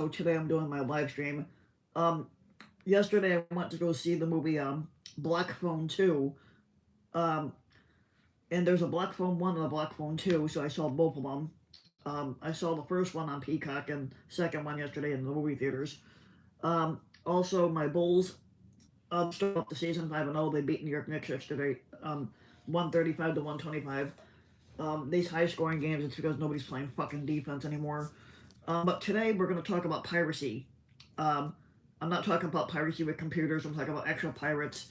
so today I'm doing my live stream. Um, Yesterday I went to go see the movie Black Phone 2. Um, and there's a Black Phone 1 and a Black Phone 2, so I saw both of them. I saw the first one on Peacock and second one yesterday in the movie theaters. Also, my Bulls started off the season 5-0. They beat New York Knicks yesterday, 135 to 125. These high scoring games, it's because nobody's playing fucking defense anymore. But today we're going to talk about piracy. Um, I'm not talking about piracy with computers. I'm talking about actual pirates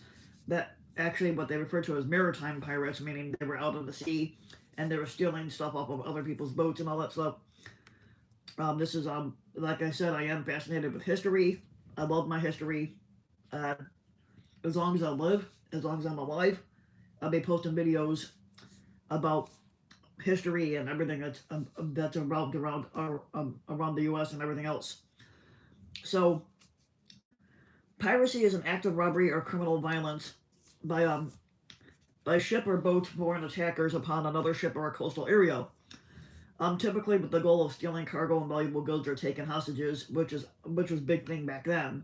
that actually what they refer to as maritime pirates, meaning they were out on the sea and they were stealing stuff off of other people's boats and all that stuff. This is like I said, I am fascinated with history. I love my history. Uh, as long as I live, as long as I'm alive, I'll be posting videos about history and everything that's revolved around the U.S. and everything else. So, piracy is an act of robbery or criminal violence by by ship or boat foreign attackers upon another ship or a coastal area. Typically with the goal of stealing cargo and valuable goods or taking hostages, which was a big thing back then.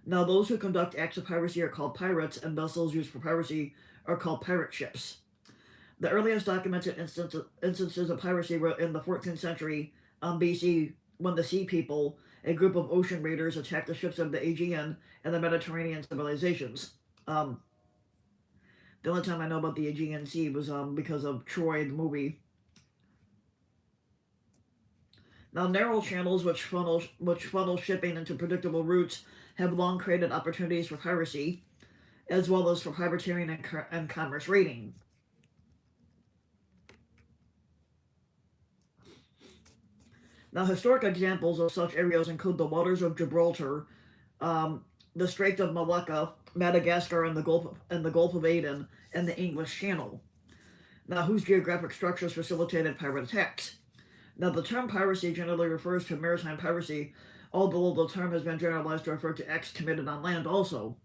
Now, those who conduct acts of piracy are called pirates, and vessels used for piracy are called pirate ships. The earliest documented instances of piracy were in the 14th century BC when the Sea People, a group of ocean raiders, attacked the ships of the Aegean and the Mediterranean civilizations. Um, the only time I know about the Aegean Sea was because of Troy, the movie. Now, narrow channels which funnel shipping into predictable routes have long created opportunities for piracy, as well as for privateering and commerce raiding. Now, historic examples of such areas include the waters of Gibraltar, the Strait of Malacca, Madagascar, and the Gulf of Aden, and the English Channel. Now, whose geographic structures facilitated pirate attacks? Now, the term piracy generally refers to maritime piracy, although the term has been generalized to refer to acts committed on land also,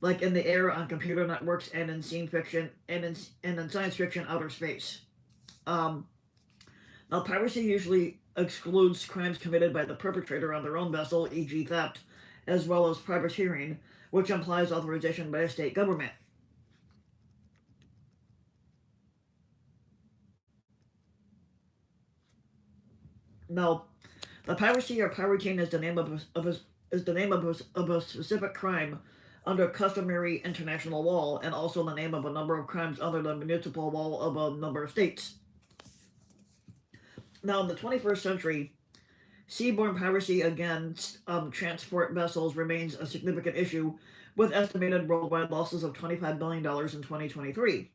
like in the air, on computer networks, and in scene fiction, and in science fiction outer space. Um, Now, piracy usually excludes crimes committed by the perpetrator on their own vessel, e.g., theft, as well as privateering, which implies authorization by a state government. Now, the piracy or pirating is the name of a specific crime under customary international law, and also the name of a number of crimes under the municipal law of a number of states. Now, in the 21st century, seaborne piracy against transport vessels remains a significant issue, with estimated worldwide losses of $25 billion in 2023,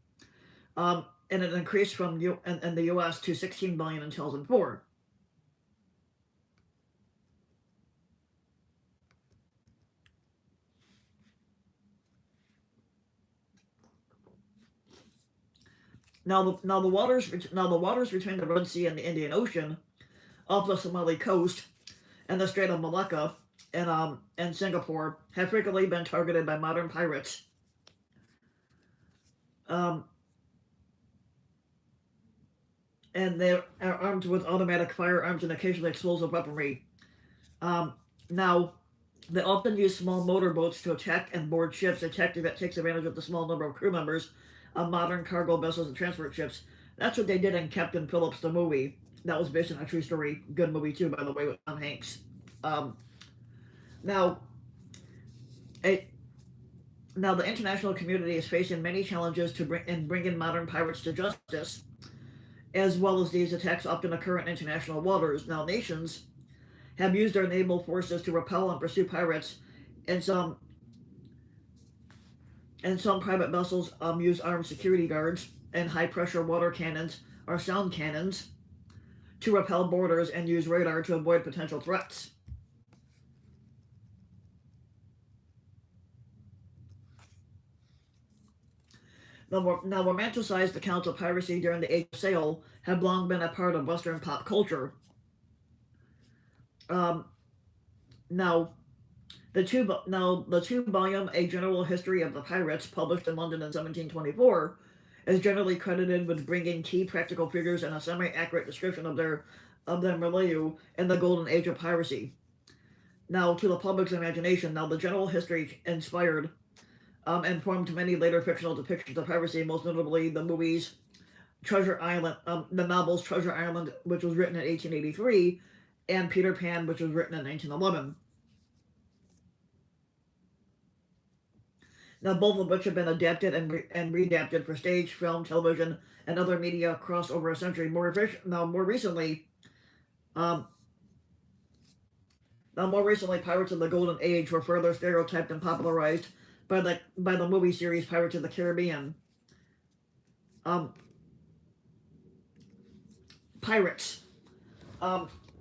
and it increased in the U.S. to $16 billion in 2004. Now the waters between the Red Sea and the Indian Ocean, off the Somali coast, and the Strait of Malacca and Singapore have frequently been targeted by modern pirates. Um, and they are armed with automatic firearms and occasionally explosive weaponry. Um, Now, they often use small motorboats to attack and board ships, a tactic that takes advantage of the small number of crew members of modern cargo vessels and transport ships. That's what they did in Captain Phillips, the movie. That was based on a true story. Good movie, too, by the way, with Tom Hanks. Um, now, a, Now, the international community is facing many challenges to bring in modern pirates to justice, as well as these attacks often occur in international waters. Now, nations have used their naval forces to repel and pursue pirates, and some private vessels use armed security guards and high pressure water cannons or sound cannons to repel boarders and use radar to avoid potential threats. Now, romanticized accounts of piracy during the Age of Sail have long been a part of Western pop culture. Um, now, the two-volume A General History of the Pirates, published in London in 1724, is generally credited with bringing key practical figures and a semi-accurate description of their milieu in the golden age of piracy. now to the public's imagination. Now, the general history inspired and formed many later fictional depictions of piracy, most notably the movies Treasure Island, the novels Treasure Island, which was written in 1883, and Peter Pan, which was written in 1911. Now, both of which have been adapted and readapted for stage, film, television, and other media across over a century. More recently, um, Pirates of the Golden Age were further stereotyped and popularized by the movie series Pirates of the Caribbean. Um, Pirates.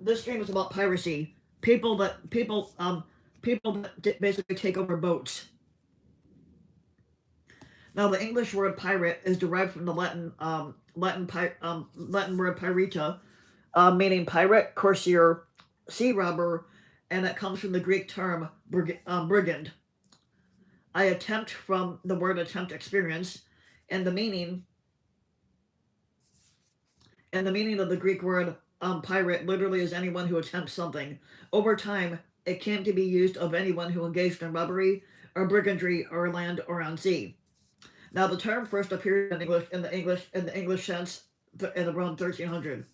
This game is about piracy. People that basically take over boats. Now, the English word pirate is derived from the Latin word pirata, meaning pirate, corsair, sea robber, and it comes from the Greek term brigand. I attempt from the word attempt experience, and the meaning of the Greek word pirate literally is anyone who attempts something. Over time, it came to be used of anyone who engaged in robbery or brigandry or land or on sea. Now, the term first appeared in the English sense in around 1300.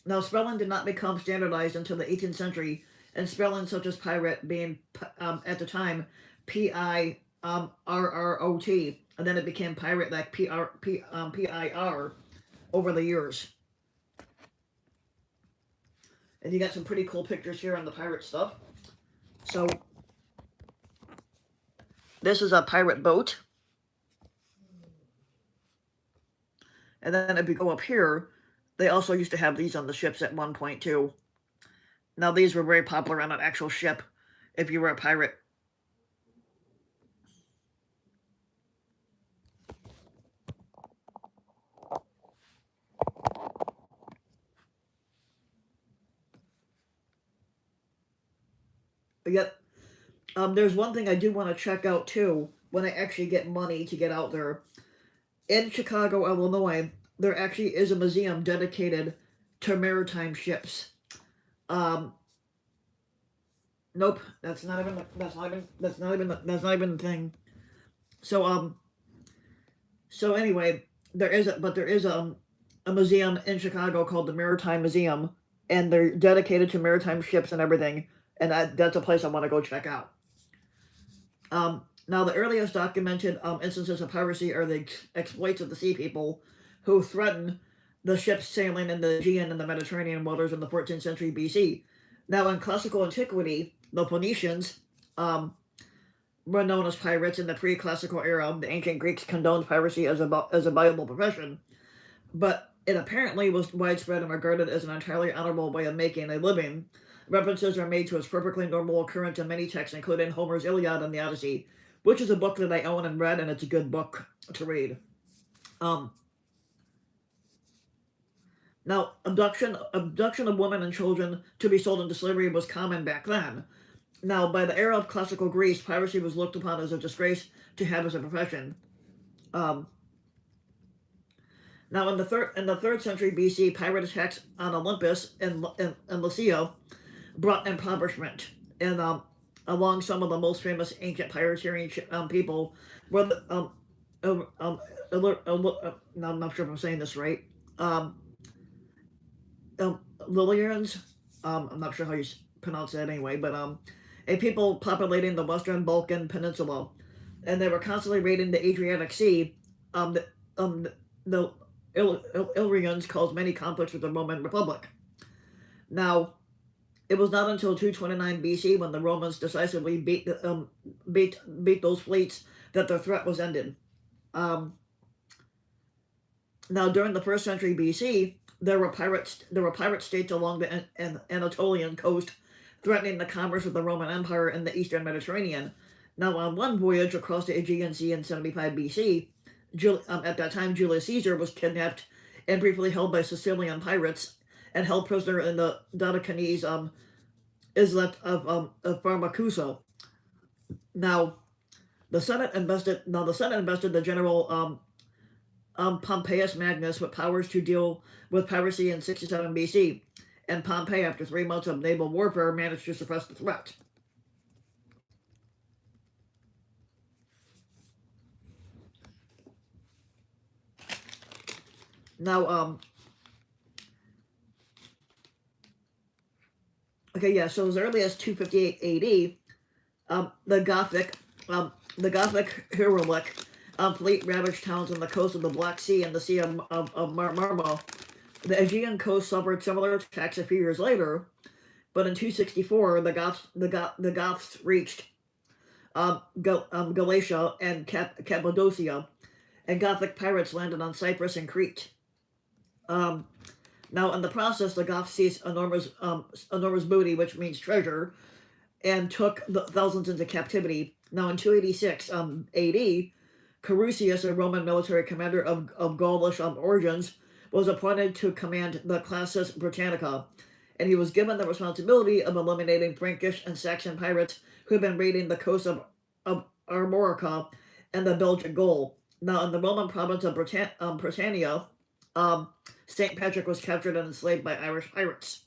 Now, spelling did not become standardized until the 18th century, and spelling such as pirate being at the time PIRROT, and then it became pirate like PIR over the years. And you got some pretty cool pictures here on the pirate stuff. So, this is a pirate boat. And then if you go up here, they also used to have these on the ships at one point too. Now, these were very popular on an actual ship if you were a pirate. Yet, there's one thing I do want to check out too when I actually get money to get out there. In Chicago, Illinois, there actually is a museum dedicated to maritime ships. Um, nope, that's not even the thing. So so anyway, there is a museum in Chicago called the Maritime Museum, and they're dedicated to maritime ships and everything, and that's a place I want to go check out. Now, the earliest documented instances of piracy are the exploits of the sea people who threatened the ships sailing in the Aegean and the Mediterranean waters in the 14th century BC. Now, in classical antiquity, the Phoenicians were known as pirates in the pre-classical era. The ancient Greeks condoned piracy as a viable profession, but it apparently was widespread and regarded as an entirely honorable way of making a living. References are made to its perfectly normal occurrence in many texts, including Homer's Iliad and the Odyssey, which is a book that I own and read, and it's a good book to read. Now, abduction of women and children to be sold into slavery was common back then. Now, by the era of classical Greece, piracy was looked upon as a disgrace to have as a profession. Now, in the third century BC, pirate attacks on Olympus and Lycia brought impoverishment, and along some of the most famous ancient pirateering people were I'm not sure if I'm saying this right. Lillians. I'm not sure how you pronounce that anyway, but a people populating the Western Balkan Peninsula, and they were constantly raiding the Adriatic Sea. The Illyrians caused many conflicts with the Roman Republic. Now, it was not until 229 BC when the Romans decisively beat those fleets that their threat was ended. Now, during the first century BC, there were pirate states along the Anatolian coast, threatening the commerce of the Roman Empire in the eastern Mediterranean. Now, on one voyage across the Aegean Sea in 75 BC, at that time Julius Caesar was kidnapped and briefly held by Sicilian pirates and held prisoner in the Dodecanese islet of Pharmacusa. Now, the Senate invested the general Pompeius Magnus with powers to deal with piracy in 67 BC, and Pompey, after 3 months of naval warfare, managed to suppress the threat. Now, okay, yeah, so as early as 258 AD, the Gothic Herullic fleet ravaged towns on the coast of the Black Sea and the Sea of Marmara. The Aegean coast suffered similar attacks a few years later, but in 264, the Goths reached Galatia and Cappadocia, and Gothic pirates landed on Cyprus and Crete. Now, in the process, the Goths seized enormous booty, which means treasure, and took the thousands into captivity. Now, in 286 AD, Carusius, a Roman military commander of Gaulish origins, was appointed to command the Classis Britannica, and he was given the responsibility of eliminating Frankish and Saxon pirates who had been raiding the coast of Armorica and the Belgic Gaul. Now, in the Roman province of Britannia, St. Patrick was captured and enslaved by Irish pirates.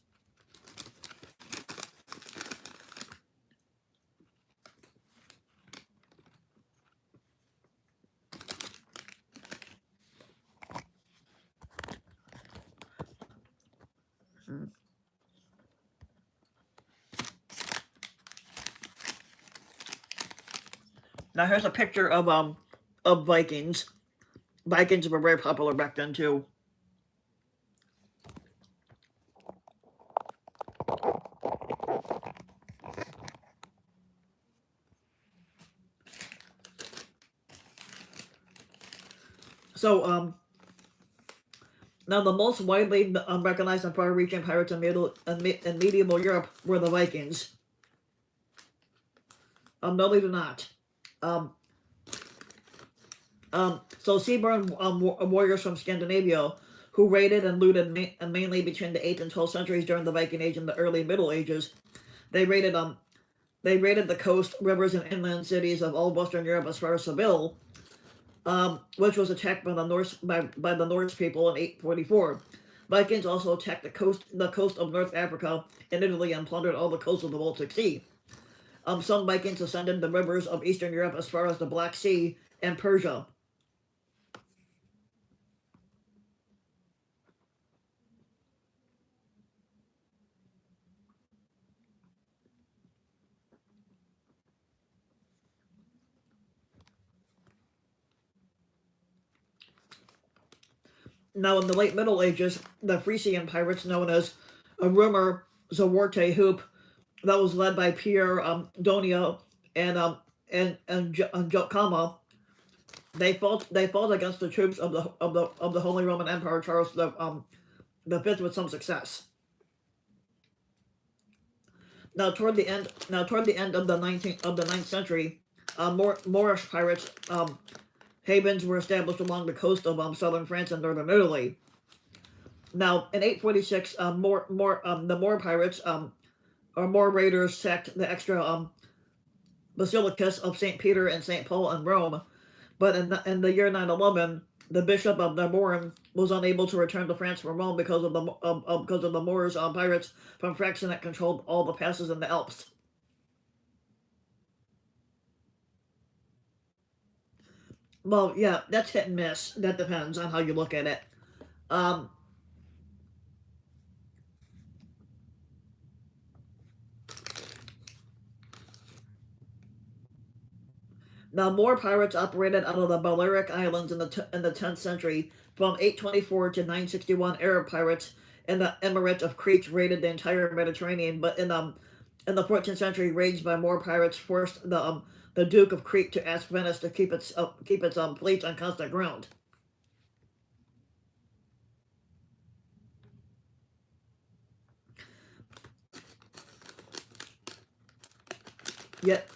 Now here's a picture of Vikings. Vikings were very popular back then too. So now the most widely recognized and far-reaching pirates in medieval Europe were the Vikings. No, they do not. So seaborne warriors from Scandinavia who raided and looted mainly between the 8th and 12th centuries during the Viking Age and the early Middle Ages. They raided the coast, rivers, and inland cities of all Western Europe as far as Seville, which was attacked by the Norse people in 844. Vikings also attacked the coast of North Africa and Italy and plundered all the coasts of the Baltic Sea. Some Vikings ascended the rivers of Eastern Europe as far as the Black Sea and Persia. Now, in the late Middle Ages, the Frisian pirates, known as Rumor Zawarte Hoop, that was led by Pierre Donia and Jokama, they fought against the troops of the Holy Roman Emperor Charles the Fifth with some success. Now, toward the end of the ninth century, Moorish pirates havens were established along the coast of southern France and northern Italy. Now, in 846, the Moor pirates or Moor raiders sacked the extra basilicas of St. Peter and St. Paul in Rome, but in the year 911, the bishop of Navarre was unable to return to France from Rome because of the Moors pirates from Fraxen that controlled all the passes in the Alps. Well, yeah, that's hit and miss. That depends on how you look at it. Um, Now, more pirates operated out of the Balearic Islands in the 10th century. From 824 to 961, Arab pirates in the Emirate of Crete raided the entire Mediterranean. But in the 14th century, raids by more pirates forced the Duke of Crete to ask Venice to keep its fleet on constant ground. Yet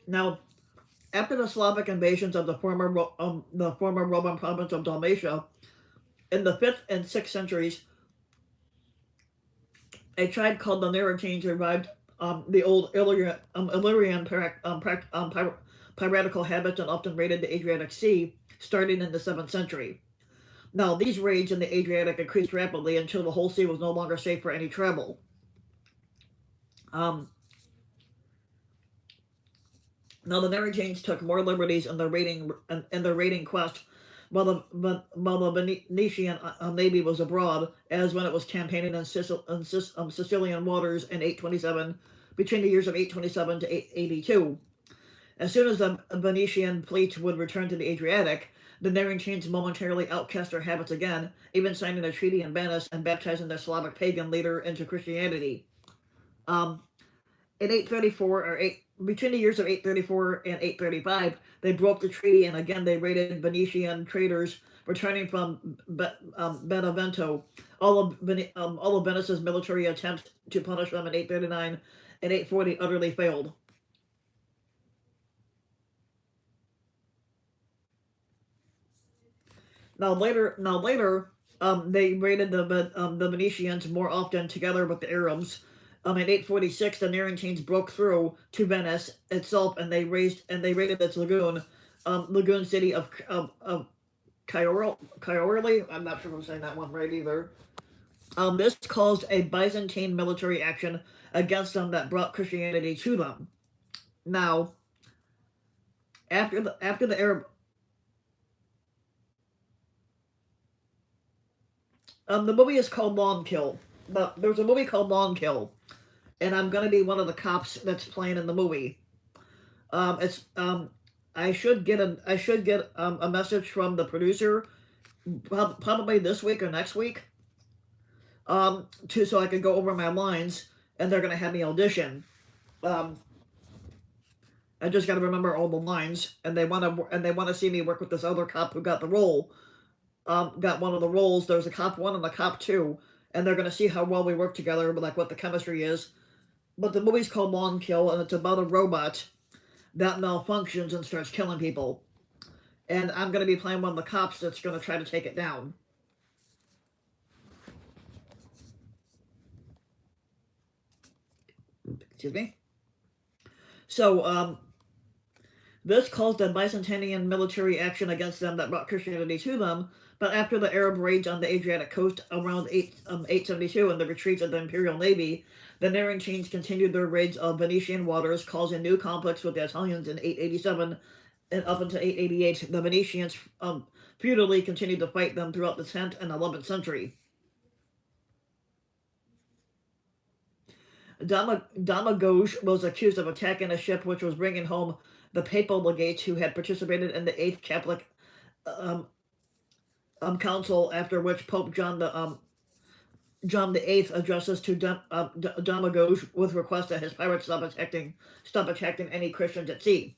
now, After the Slavic invasions of the former Roman province of Dalmatia in the 5th and 6th centuries, a tribe called the Narantanes revived the old Illyrian piratical habits and often raided the Adriatic Sea, starting in the 7th century. Now, these raids in the Adriatic increased rapidly until the whole sea was no longer safe for any travel. Now, the Narantanes took more liberties in their raiding quest, while the Venetian navy was abroad, as when it was campaigning in Sicilian waters in 827, between the years of 827 to 882. As soon as the Venetian fleet would return to the Adriatic, the Narantanes momentarily outcast their habits again, even signing a treaty in Venice and baptizing their Slavic pagan leader into Christianity. In 834 or between the years of 834 and 835, they broke the treaty and again they raided Venetian traders returning from Benevento. All of Venice's military attempts to punish them in 839 and 840 utterly failed. Now later, they raided the Venetians more often together with the Arabs. In 846, the Narantanes broke through to Venice itself, and they raided its lagoon city of Chiorli. I'm not sure if I'm saying that one right either. This caused a Byzantine military action against them that brought Christianity to them. Now, after the Arab the movie is called Long Kill. There's a movie called Long Kill, and I'm gonna be one of the cops that's playing in the movie. It's I should get a message from the producer probably this week or next week. So I can go over my lines, and they're gonna have me audition. I just got to remember all the lines, and they want to see me work with this other cop who got the role. Got one of the roles. There's a cop 1 and a cop 2, and they're going to see how well we work together, like what the chemistry is. But the movie's called Long Kill, and it's about a robot that malfunctions and starts killing people. And I'm going to be playing one of the cops that's going to try to take it down. Excuse me. So, this caused a Byzantine military action against them that brought Christianity to them, but after the Arab raids on the Adriatic coast around 872 and the retreats of the Imperial Navy, the Narantanes continued their raids of Venetian waters, causing new conflicts with the Italians in 887 and up until 888. The Venetians feudally continued to fight them throughout the 10th and 11th century. Damagoj was accused of attacking a ship which was bringing home the papal legates who had participated in the Eighth Catholic Council, after which Pope John the Eighth addresses to Damagoj with request that his pirates stop attacking any Christians at sea.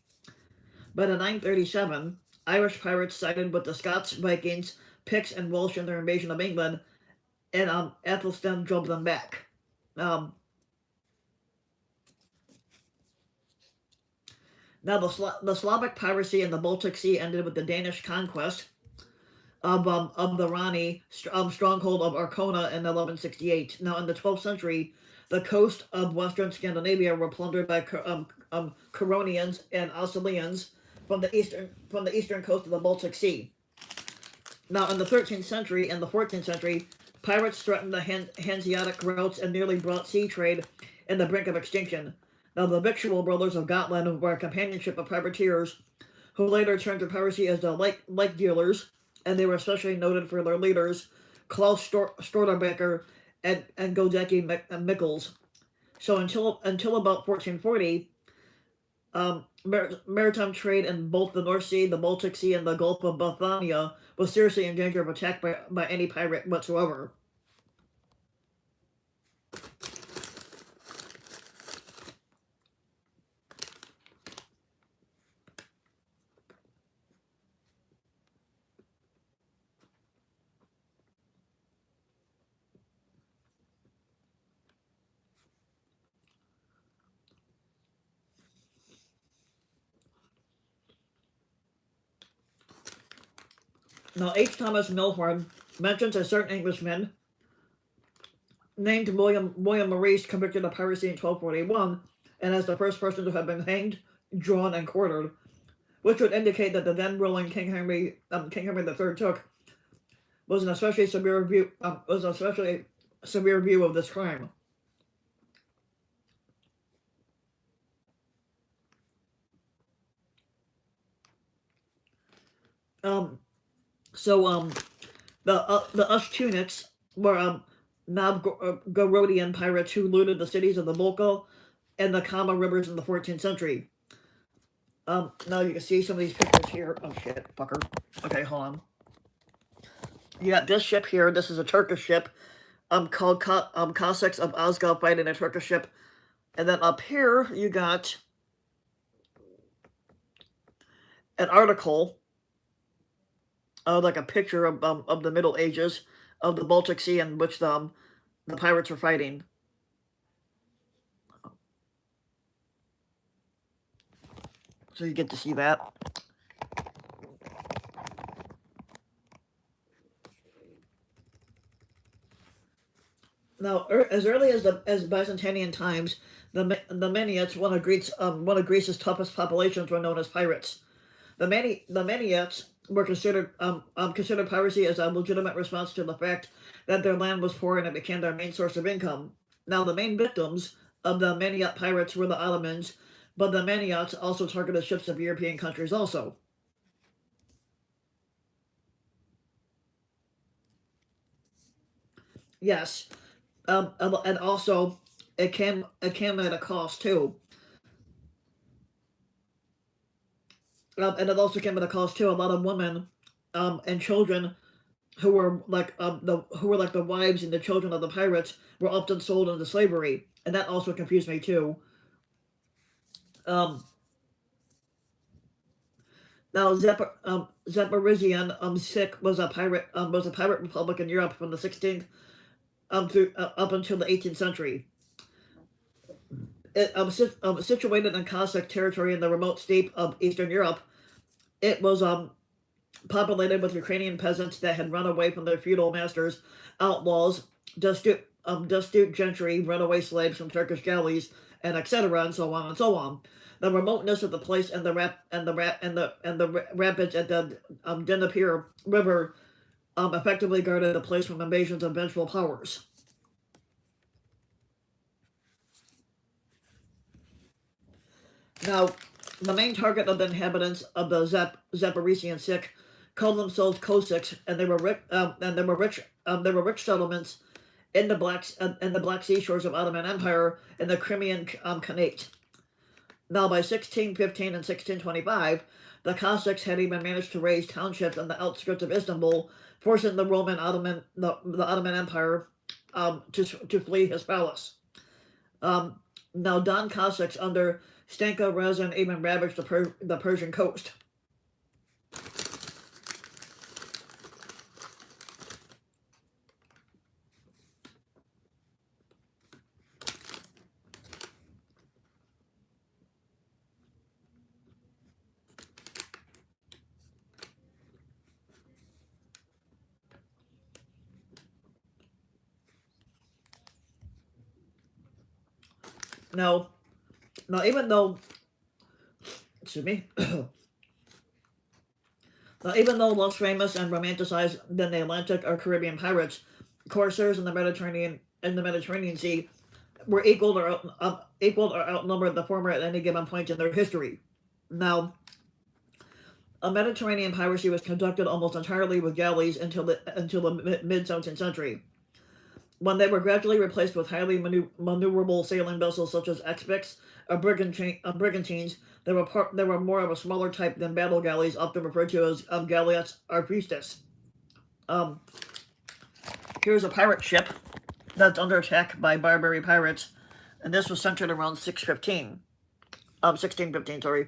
But in 937, Irish pirates sided with the Scots, Vikings, Picts, and Welsh in their invasion of England, and Athelstan drove them back. Now, the Slavic piracy in the Baltic Sea ended with the Danish conquest of the Rani stronghold of Arkona in 1168. Now, in the 12th century, the coast of western Scandinavia were plundered by Curonians and Osilians from the eastern coast of the Baltic Sea. Now, in the 13th century and the 14th century, pirates threatened the Hanseatic routes and nearly brought sea trade in the brink of extinction. Now, the Victual brothers of Gotland were a companionship of privateers who later turned to piracy as the lake dealers, and they were especially noted for their leaders, Klaus Storterbeker and Godecki Mikkels. So until about 1440, maritime trade in both the North Sea, the Baltic Sea, and the Gulf of Bothnia was seriously in danger of attack by any pirate whatsoever. Now, H. Thomas Milhorn mentions a certain Englishman named William Maurice, convicted of piracy in 1241, and as the first person to have been hanged, drawn, and quartered, which would indicate that the then ruling King Henry III took was an especially severe view of this crime. Um, so the Ushtuniks were Novgorodian pirates who looted the cities of the Volga and the Kama rivers in the 14th century. Now you can see some of these pictures here. Oh shit, fucker. Okay, hold on. You got this ship here. This is a Turkish ship. Called Cossacks of Azov fighting a Turkish ship. And then up here you got an article, like a picture of the Middle Ages of the Baltic Sea in which the pirates were fighting. So you get to see that. Now, as early as Byzantine times, the Maniates, one of Greece's toughest populations, were known as pirates. The Maniates were considered piracy as a legitimate response to the fact that their land was poor and it became their main source of income. Now, the main victims of the Maniat pirates were the Ottomans, but the Maniats also targeted ships of European countries also. Yes, and also it came at a cost too. And it also came at a cost too. A lot of women, and children who were like the wives and the children of the pirates were often sold into slavery, and that also confused me too. Um, Now, Zaporizhian Sikh was a pirate republic in Europe from the 16th up until the 18th century. Situated in Cossack territory in the remote steppe of Eastern Europe, it was populated with Ukrainian peasants that had run away from their feudal masters, outlaws, destitute gentry, runaway slaves from Turkish galleys, and etc. and so on and so on. The remoteness of the place and the rapids at the Dnieper River effectively guarded the place from invasions of vengeful powers. Now, the main target of the inhabitants of the Zaporizhian Sikh called themselves Cossacks, and they were rich settlements in the Black Sea shores of Ottoman Empire and the Crimean Khanate. Now, by 1615 and 1625, the Cossacks had even managed to raise townships on the outskirts of Istanbul, forcing the Ottoman Empire to flee his palace. Now, Don Cossacks under Stanka Razin even ravaged the Persian coast. Now, even though, excuse me, now even though less famous and romanticized than the Atlantic or Caribbean pirates, corsairs in the Mediterranean Sea were equaled or outnumbered the former at any given point in their history. Now, a Mediterranean piracy was conducted almost entirely with galleys until the mid 17th century, when they were gradually replaced with highly maneuverable sailing vessels such as expects or brigantines. They were more of a smaller type than battle galleys, often referred to as galleots or priestess. Here's a pirate ship that's under attack by Barbary pirates, and this was centered around 1615, sorry.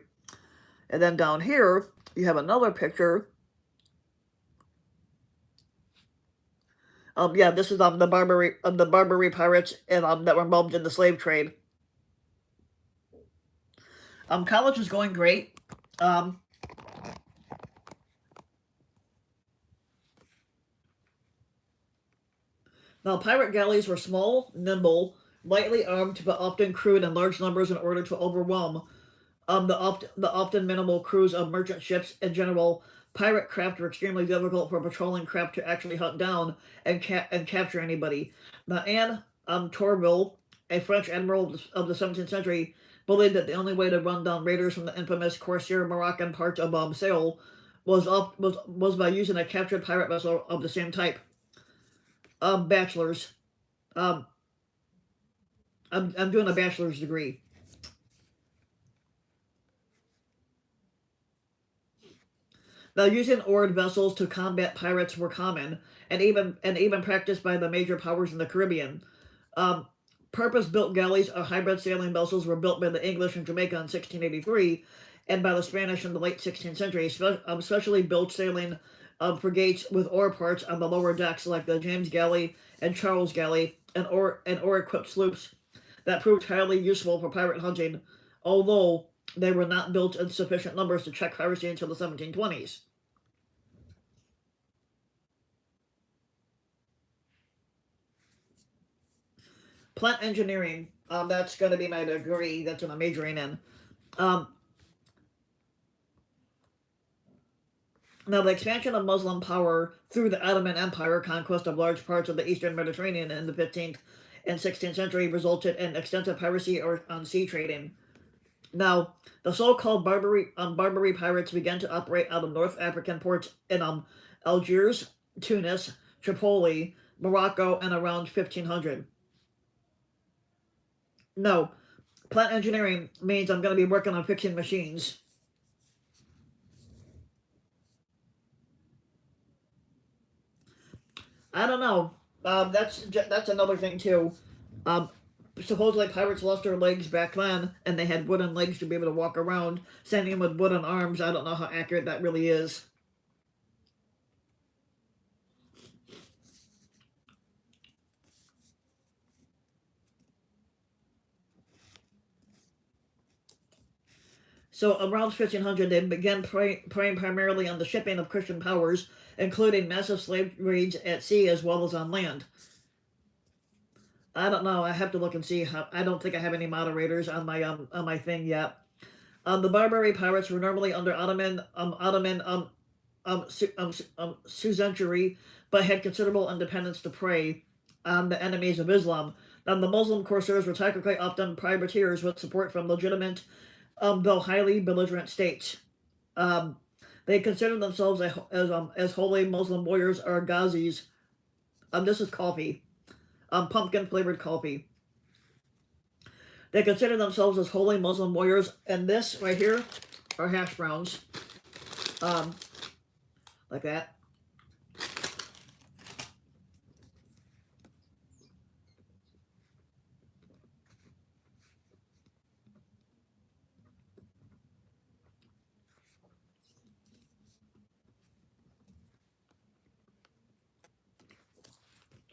And then down here, you have another picture. This is the Barbary pirates and that were involved in the slave trade. College is going great. Now, pirate galleys were small, nimble, lightly armed, but often crewed in large numbers in order to overwhelm the often minimal crews of merchant ships. In general, pirate craft were extremely difficult for patrolling craft to actually hunt down and capture anybody. Now, Anne Tourville, a French admiral of the 17th century, believed that the only way to run down raiders from the infamous Corsair Moroccan part of Sale was by using a captured pirate vessel of the same type. Bachelors. Um, I'm doing a bachelor's degree. Now, using oared vessels to combat pirates were common, and even practiced by the major powers in the Caribbean. Um, Purpose-built galleys or hybrid sailing vessels were built by the English in Jamaica in 1683, and by the Spanish in the late 16th century. Specially built sailing frigates with oar parts on the lower decks, like the James Galley and Charles Galley, and oar-equipped sloops that proved highly useful for pirate hunting, although they were not built in sufficient numbers to check piracy until the 1720s. Plant engineering. That's going to be my degree. That's what I'm majoring in. Um, Now, the expansion of Muslim power through the Ottoman Empire, conquest of large parts of the eastern Mediterranean in the 15th and 16th century, resulted in extensive piracy or sea trading. Now, the so-called Barbary pirates began to operate out of North African ports in Algiers, Tunis, Tripoli, Morocco, and around 1500. No, plant engineering means I'm going to be working on fixing machines. I don't know. That's another thing too. Um, Supposedly pirates lost their legs back then, and they had wooden legs to be able to walk around. Sending them with wooden arms. I don't know how accurate that really is. So around 1500, they began preying primarily on the shipping of Christian powers, including massive slave raids at sea as well as on land. I don't know. I have to look and see. I don't think I have any moderators on my thing yet. The Barbary pirates were normally under suzerainty, but had considerable independence to prey on the enemies of Islam. The Muslim corsairs were technically often privateers with support from legitimate, though highly belligerent states. Um, they considered themselves as holy Muslim warriors or ghazis. This is coffee, pumpkin flavored coffee. They consider themselves as holy Muslim warriors, and this right here are hash browns, um, like that.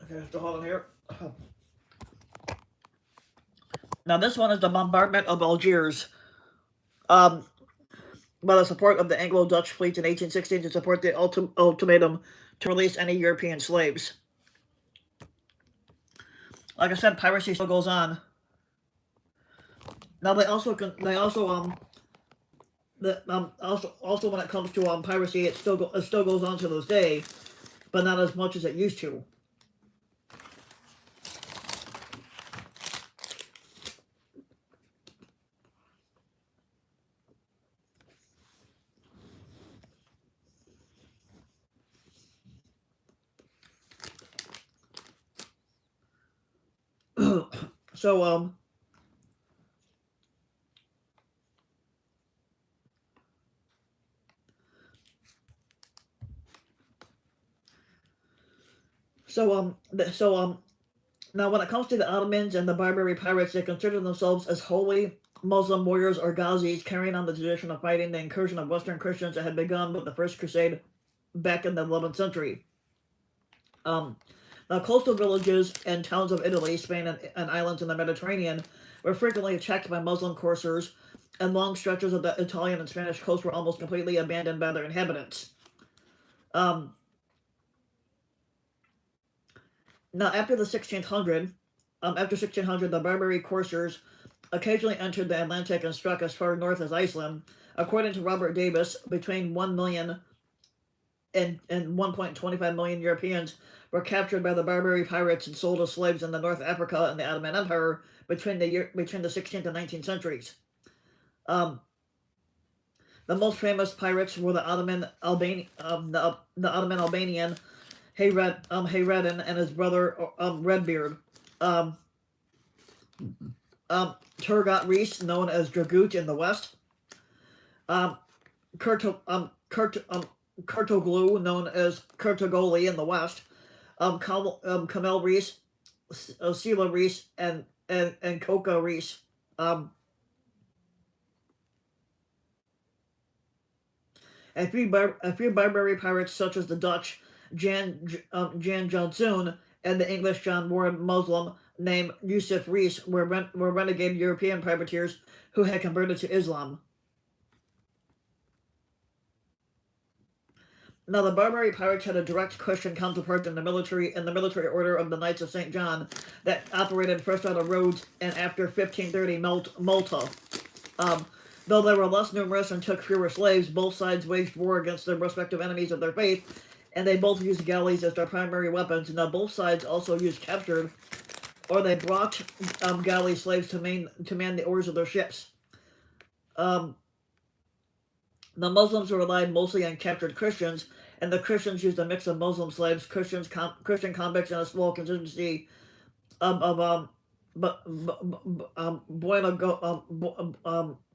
Okay, so hold on here. Now this one is the bombardment of Algiers, um, by the support of the Anglo-Dutch fleet in 1816 to support the ultimatum to release any European slaves. Like I said, piracy still goes on. Now they also when it comes to piracy, it still goes on to this day, but not as much as it used to. So so um so now when it comes to the Ottomans and the Barbary pirates, they consider themselves as holy Muslim warriors or Ghazis, carrying on the tradition of fighting the incursion of Western Christians that had begun with the First Crusade back in the 11th century. Um, Now, coastal villages and towns of Italy, Spain, and islands in the Mediterranean were frequently attacked by Muslim corsairs, and long stretches of the Italian and Spanish coast were almost completely abandoned by their inhabitants. Um, Now, after 1600, the Barbary corsairs occasionally entered the Atlantic and struck as far north as Iceland. According to Robert Davis, between 1 million and 1.25 million Europeans were captured by the Barbary pirates and sold as slaves in the North Africa and the Ottoman Empire between the 16th and 19th centuries. The most famous pirates were the Ottoman Albanian Hayreddin and his brother Redbeard. Turgot Reese, known as Dragut in the west. Kurtoglu, known as Kurtogoli in the west. Kamel Reese, Sila Reese, and Coca Reese. A few Barbary pirates, such as the Dutch Jan Johnson and the English John Warren Muslim named Yusuf Rees, were renegade European privateers who had converted to Islam. Now, the Barbary pirates had a direct Christian counterpart in the military order of the Knights of St. John that operated first out of Rhodes and after 1530 Malta. Though they were less numerous and took fewer slaves, both sides waged war against their respective enemies of their faith, and they both used galleys as their primary weapons. Now, both sides also used captured, or they brought galley slaves to man the oars of their ships. The Muslims relied mostly on captured Christians, and the Christians used a mix of Muslim slaves, Christian convicts, and a small contingency of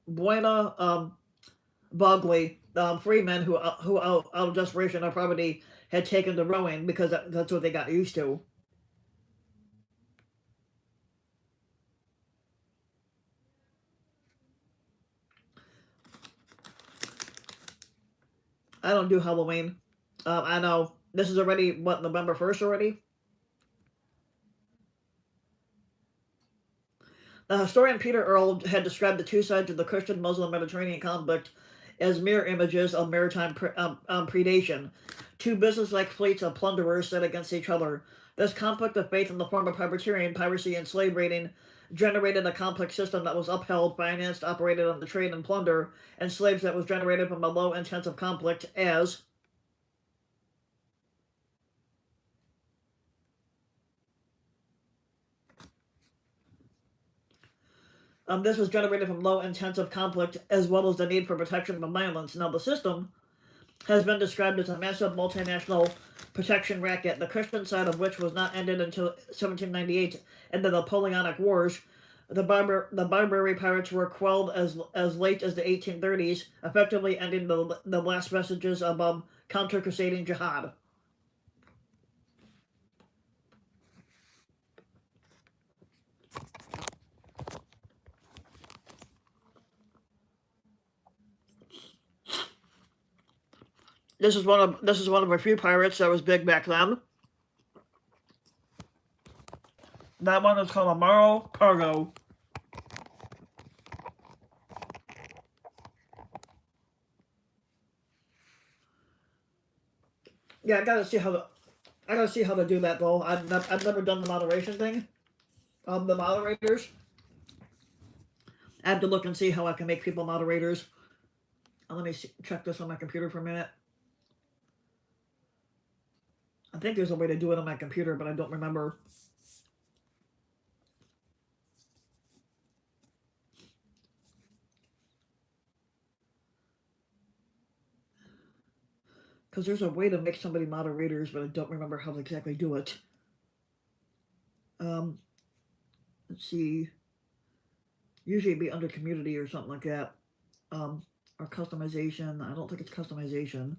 Buena Bogley, freemen who out of desperation or poverty had taken to rowing because that's what they got used to. I don't do Halloween. I know this is already November 1st already. The historian Peter Earle had described the two sides of the Christian-Muslim Mediterranean conflict as mirror images of maritime predation. Two business-like fleets of plunderers set against each other. This conflict of faith in the form of privateering, piracy, and slave raiding generated a complex system that was upheld, financed, operated on the trade and plunder, and slaves that was generated from a low intensive conflict as this was generated from low intensive conflict as well as the need for protection from violence. Now, the system has been described as a massive multinational protection racket, the Christian side of which was not ended until 1798 in the Napoleonic Wars. The Barbary pirates were quelled as late as the 1830s, effectively ending the last vestiges of counter-crusading jihad. This is one of a few pirates that was big back then. That one is called Amaro Cargo. Yeah, I gotta see how to do that though. I've never done the moderation thing. The moderators. I have to look and see how I can make people moderators. Let me check this on my computer for a minute. I think there's a way to do it on my computer, but I don't remember. Because there's a way to make somebody moderators, but I don't remember how to exactly do it. Let's see. Usually it'd be under community or something like that. Or customization. I don't think it's customization.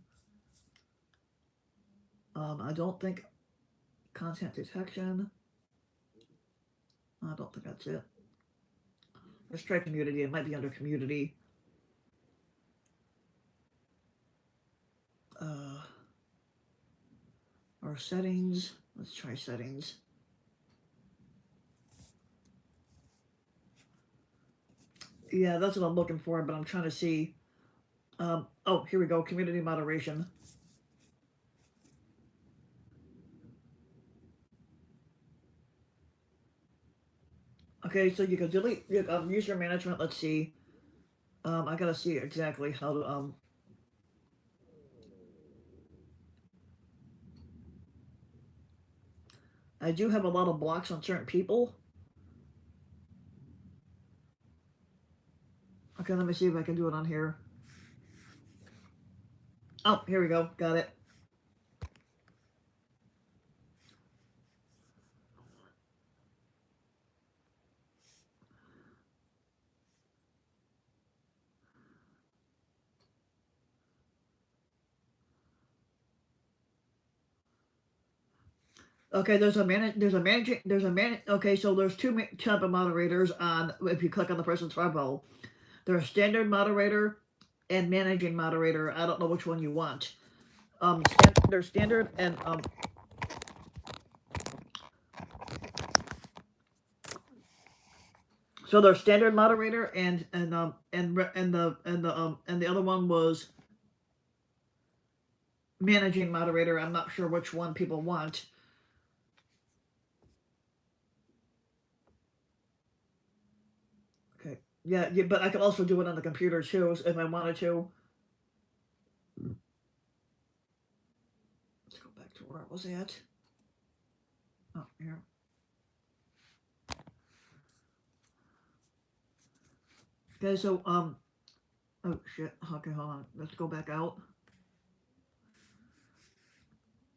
I don't think content detection. I don't think that's it. Let's try community. It might be under community. Or settings. Let's try settings. Yeah, that's what I'm looking for, but I'm trying to see. Oh, here we go. Community moderation. Okay, so you can delete user management. Let's see. I gotta see exactly how to I do have a lot of blocks on certain people. Okay, let me see if I can do it on here. Oh, here we go. Got it. Okay, okay, so there's two type of moderators on if you click on the person's profile. There's standard moderator and managing moderator. I don't know which one you want. There's standard and so there's standard moderator and the other one was managing moderator. I'm not sure which one people want. Okay. Yeah, but I could also do it on the computer too if I wanted to. Let's go back to where I was at. Oh, here. Okay, so oh shit. Okay, hold on. Let's go back out.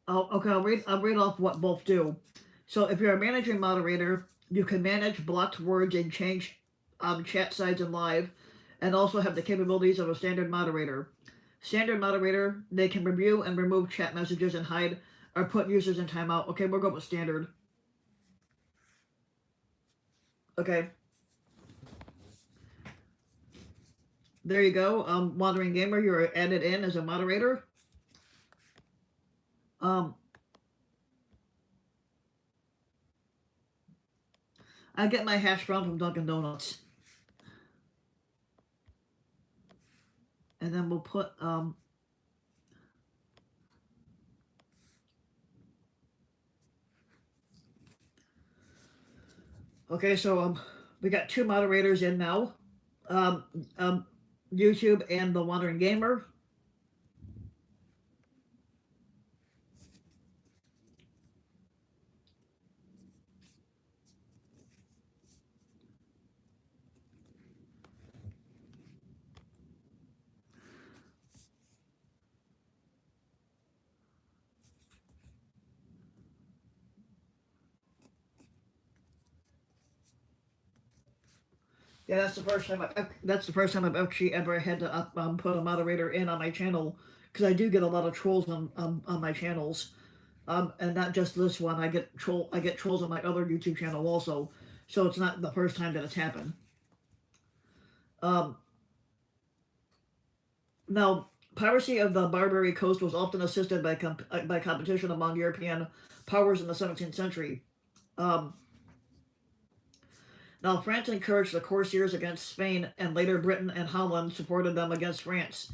Oh, okay. I'll read off what both do. So if you're a managing moderator, you can manage blocked words and change chat sides in live, and also have the capabilities of a standard moderator. Standard moderator, they can review and remove chat messages and hide or put users in timeout. Okay, we'll go with standard. Okay. There you go. Wandering Gamer, you're added in as a moderator. I get my hash brown from Dunkin' Donuts. And then we'll put okay, so we got two moderators in now. YouTube and the Wandering Gamer. Yeah, that's the first time. That's the first time I've actually ever had to put a moderator in on my channel because I do get a lot of trolls on my channels, and not just this one. I get trolls on my other YouTube channel also. So it's not the first time that it's happened. Now, piracy of the Barbary coast was often assisted by competition among European powers in the 17th century. Um, Now, France encouraged the corsairs against Spain, and later Britain and Holland supported them against France.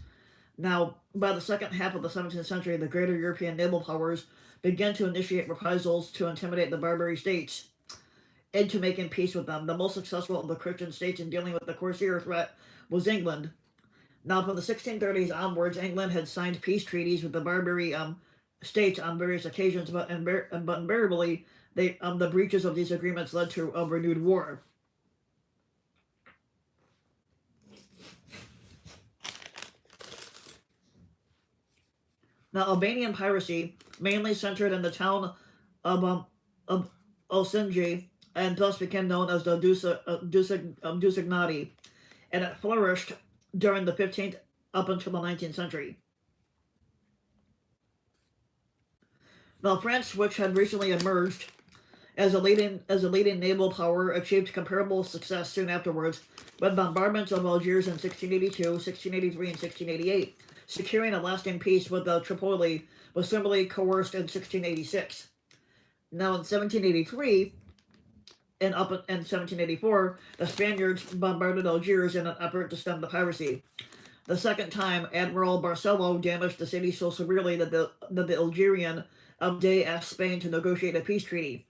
Now, by the second half of the 17th century, the greater European naval powers began to initiate reprisals to intimidate the Barbary states into making peace with them. The most successful of the Christian states in dealing with the corsair threat was England. Now, from the 1630s onwards, England had signed peace treaties with the Barbary states on various occasions, but invariably, the breaches of these agreements led to a renewed war. Now, Albanian piracy mainly centered in the town of Osinji and thus became known as the Dusignati, and it flourished during the 15th up until the 19th century. Now, France, which had recently emerged as a leading naval power, achieved comparable success soon afterwards with bombardments of Algiers in 1682, 1683, and 1688. Securing a lasting peace with Tripoli was similarly coerced in 1686. Now, in 1783 and up in 1784, the Spaniards bombarded Algiers in an effort to stem the piracy. The second time, Admiral Barcelo damaged the city so severely that the Algerian Abdey asked Spain to negotiate a peace treaty.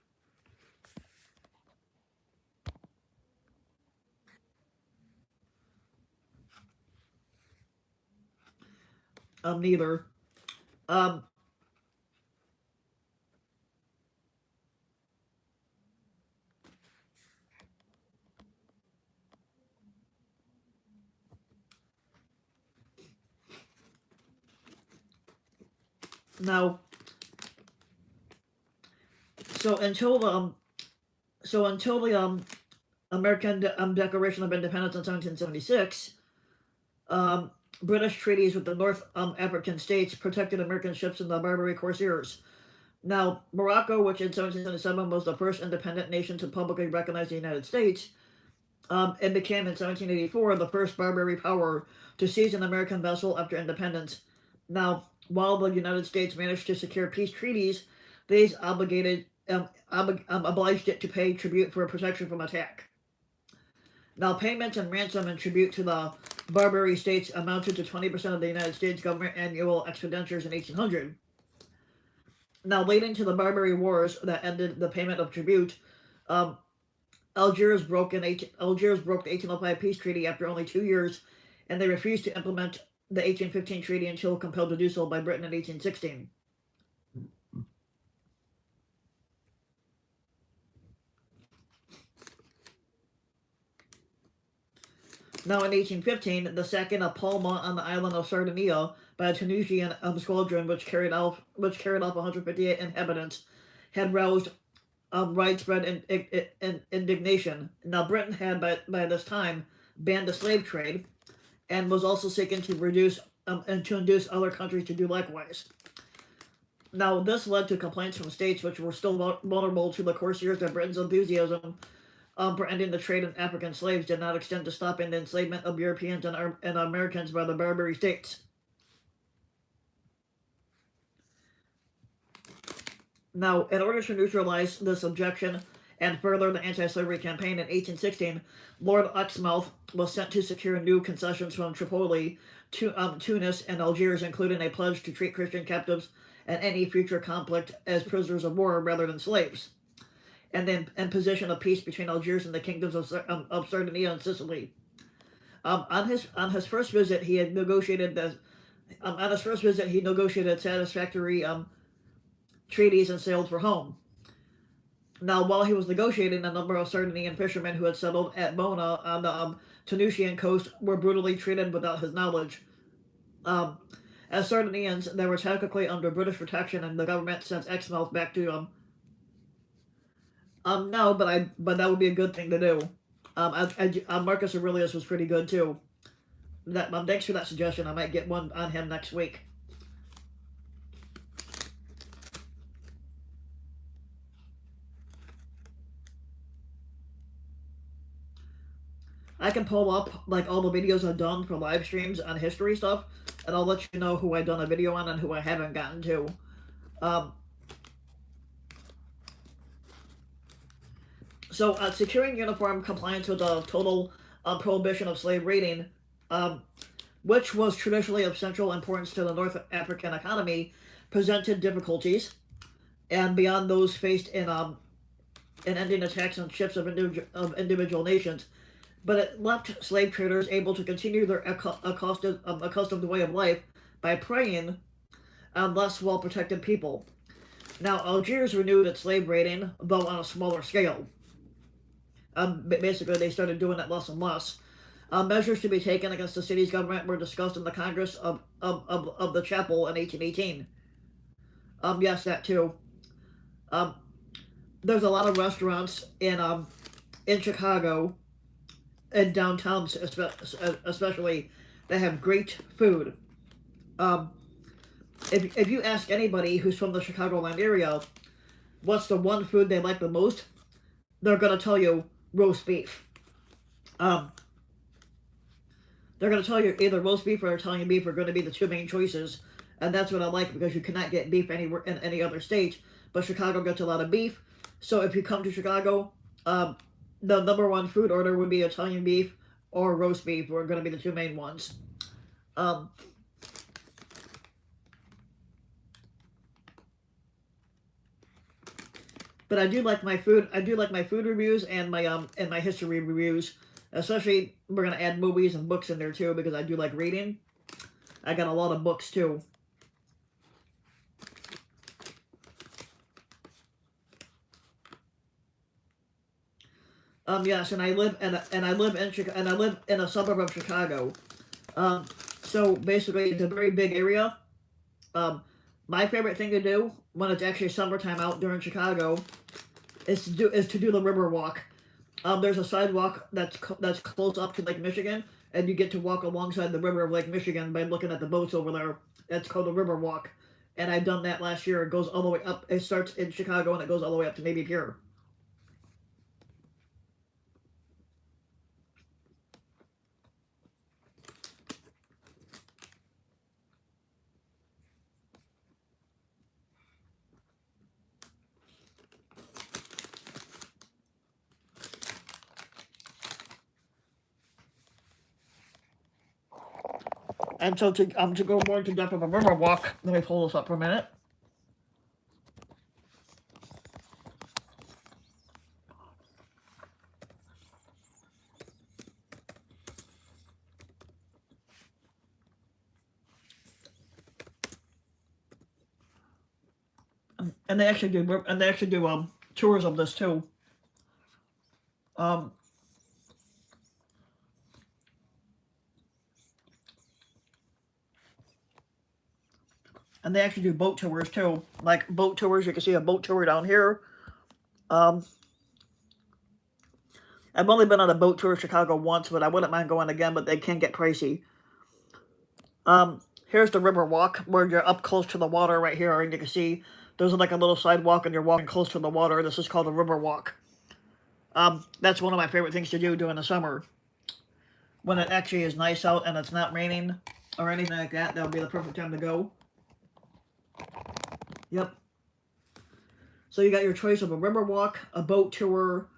Neither. Um, Now, so until the American Declaration of Independence in 1776, um, British treaties with the North African states protected American ships in the Barbary corsairs. Now, Morocco, which in 1777 was the first independent nation to publicly recognize the United States, and became in 1784 the first Barbary power to seize an American vessel after independence. Now, while the United States managed to secure peace treaties, these obliged it to pay tribute for protection from attack. Now, payments and ransom and tribute to the Barbary states amounted to 20% of the United States government annual expenditures in 1800. Now, leading to the Barbary Wars that ended the payment of tribute, um, Algiers broke the 1805 peace treaty after only 2 years, and they refused to implement the 1815 treaty until compelled to do so by Britain in 1816. Now, in 1815, the sacking of Palma on the island of Sardinia by a Tunisian squadron, which carried off 158 inhabitants, had roused widespread indignation. Now, Britain had by this time banned the slave trade, and was also seeking to reduce and to induce other countries to do likewise. Now, this led to complaints from states which were still vulnerable to the corsairs that Britain's enthusiasm for ending the trade in African slaves did not extend to stopping the enslavement of Europeans and Americans by the Barbary states. Now, in order to neutralize this objection and further the anti-slavery campaign in 1816, Lord Exmouth was sent to secure new concessions from Tripoli, Tunis, and Algiers, including a pledge to treat Christian captives in any future conflict as prisoners of war rather than slaves, and then imposition of peace between Algiers and the kingdoms of Sardinia and Sicily. On his first visit, he had negotiated satisfactory treaties and sailed for home. Now, while he was negotiating, a number of Sardinian fishermen who had settled at Bona on the Tunisian coast were brutally treated without his knowledge. As Sardinians, they were technically under British protection, and the government sent Exmouth back to no, but that would be a good thing to do. Marcus Aurelius was pretty good too. Thanks for that suggestion. I might get one on him next week. I can pull up like all the videos I've done for live streams on history stuff, and I'll let you know who I've done a video on and who I haven't gotten to. So, securing uniform compliance with the total prohibition of slave raiding, which was traditionally of central importance to the North African economy, presented difficulties, and beyond those faced in ending attacks on ships of individual nations. But it left slave traders able to continue their accustomed way of life by preying on less well-protected people. Now, Algiers renewed its slave raiding, though on a smaller scale. Basically, they started doing it less and less. Measures to be taken against the city's government were discussed in the Congress of the Chapel in 1818. Yes, that too. There's a lot of restaurants in Chicago, and downtown especially, that have great food. If you ask anybody who's from the Chicagoland area what's the one food they like the most, they're going to tell you roast beef. They're going to tell you either roast beef or Italian beef are going to be the two main choices, and that's what I like because you cannot get beef anywhere in any other state, but Chicago gets a lot of beef. So if you come to Chicago, the number one food order would be Italian beef or roast beef, are going to be the two main ones. But I do like my food. I do like my food reviews and my history reviews. Especially, we're gonna add movies and books in there too because I do like reading. I got a lot of books too. Yes, and I live in a suburb of Chicago. Um, so basically, it's a very big area. Um, my favorite thing to do when it's actually summertime out during Chicago is to do the river walk. There's a sidewalk that's close up to Lake Michigan, and you get to walk alongside the river of Lake Michigan by looking at the boats over there. That's called the river walk, and I've done that last year. It goes all the way up. It starts in Chicago and it goes all the way up to Navy Pier. And so to go more into depth of a river walk, let me pull this up for a minute. And they actually do tours of this too. Um, and they actually do boat tours too. Like boat tours, you can see a boat tour down here. Um, I've only been on a boat tour of Chicago once, but I wouldn't mind going again, but they can get pricey. Here's the river walk where you're up close to the water right here, and you can see there's like a little sidewalk and you're walking close to the water. This is called a river walk. That's one of my favorite things to do during the summer. When it actually is nice out and it's not raining or anything like that, that would be the perfect time to go. Yep. So you got your choice of a river walk, a boat tour,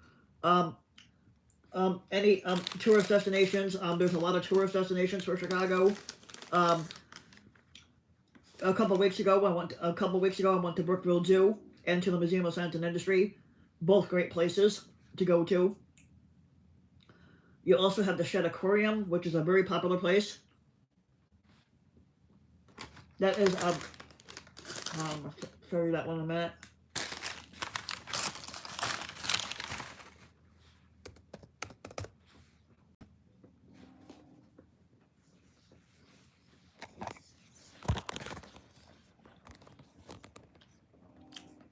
any tourist destinations. There's a lot of tourist destinations for Chicago. A couple weeks ago, I went to Brookfield Zoo and to the Museum of Science and Industry. Both great places to go to. You also have the Shed Aquarium, which is a very popular place. That is I'll show you that one in a minute.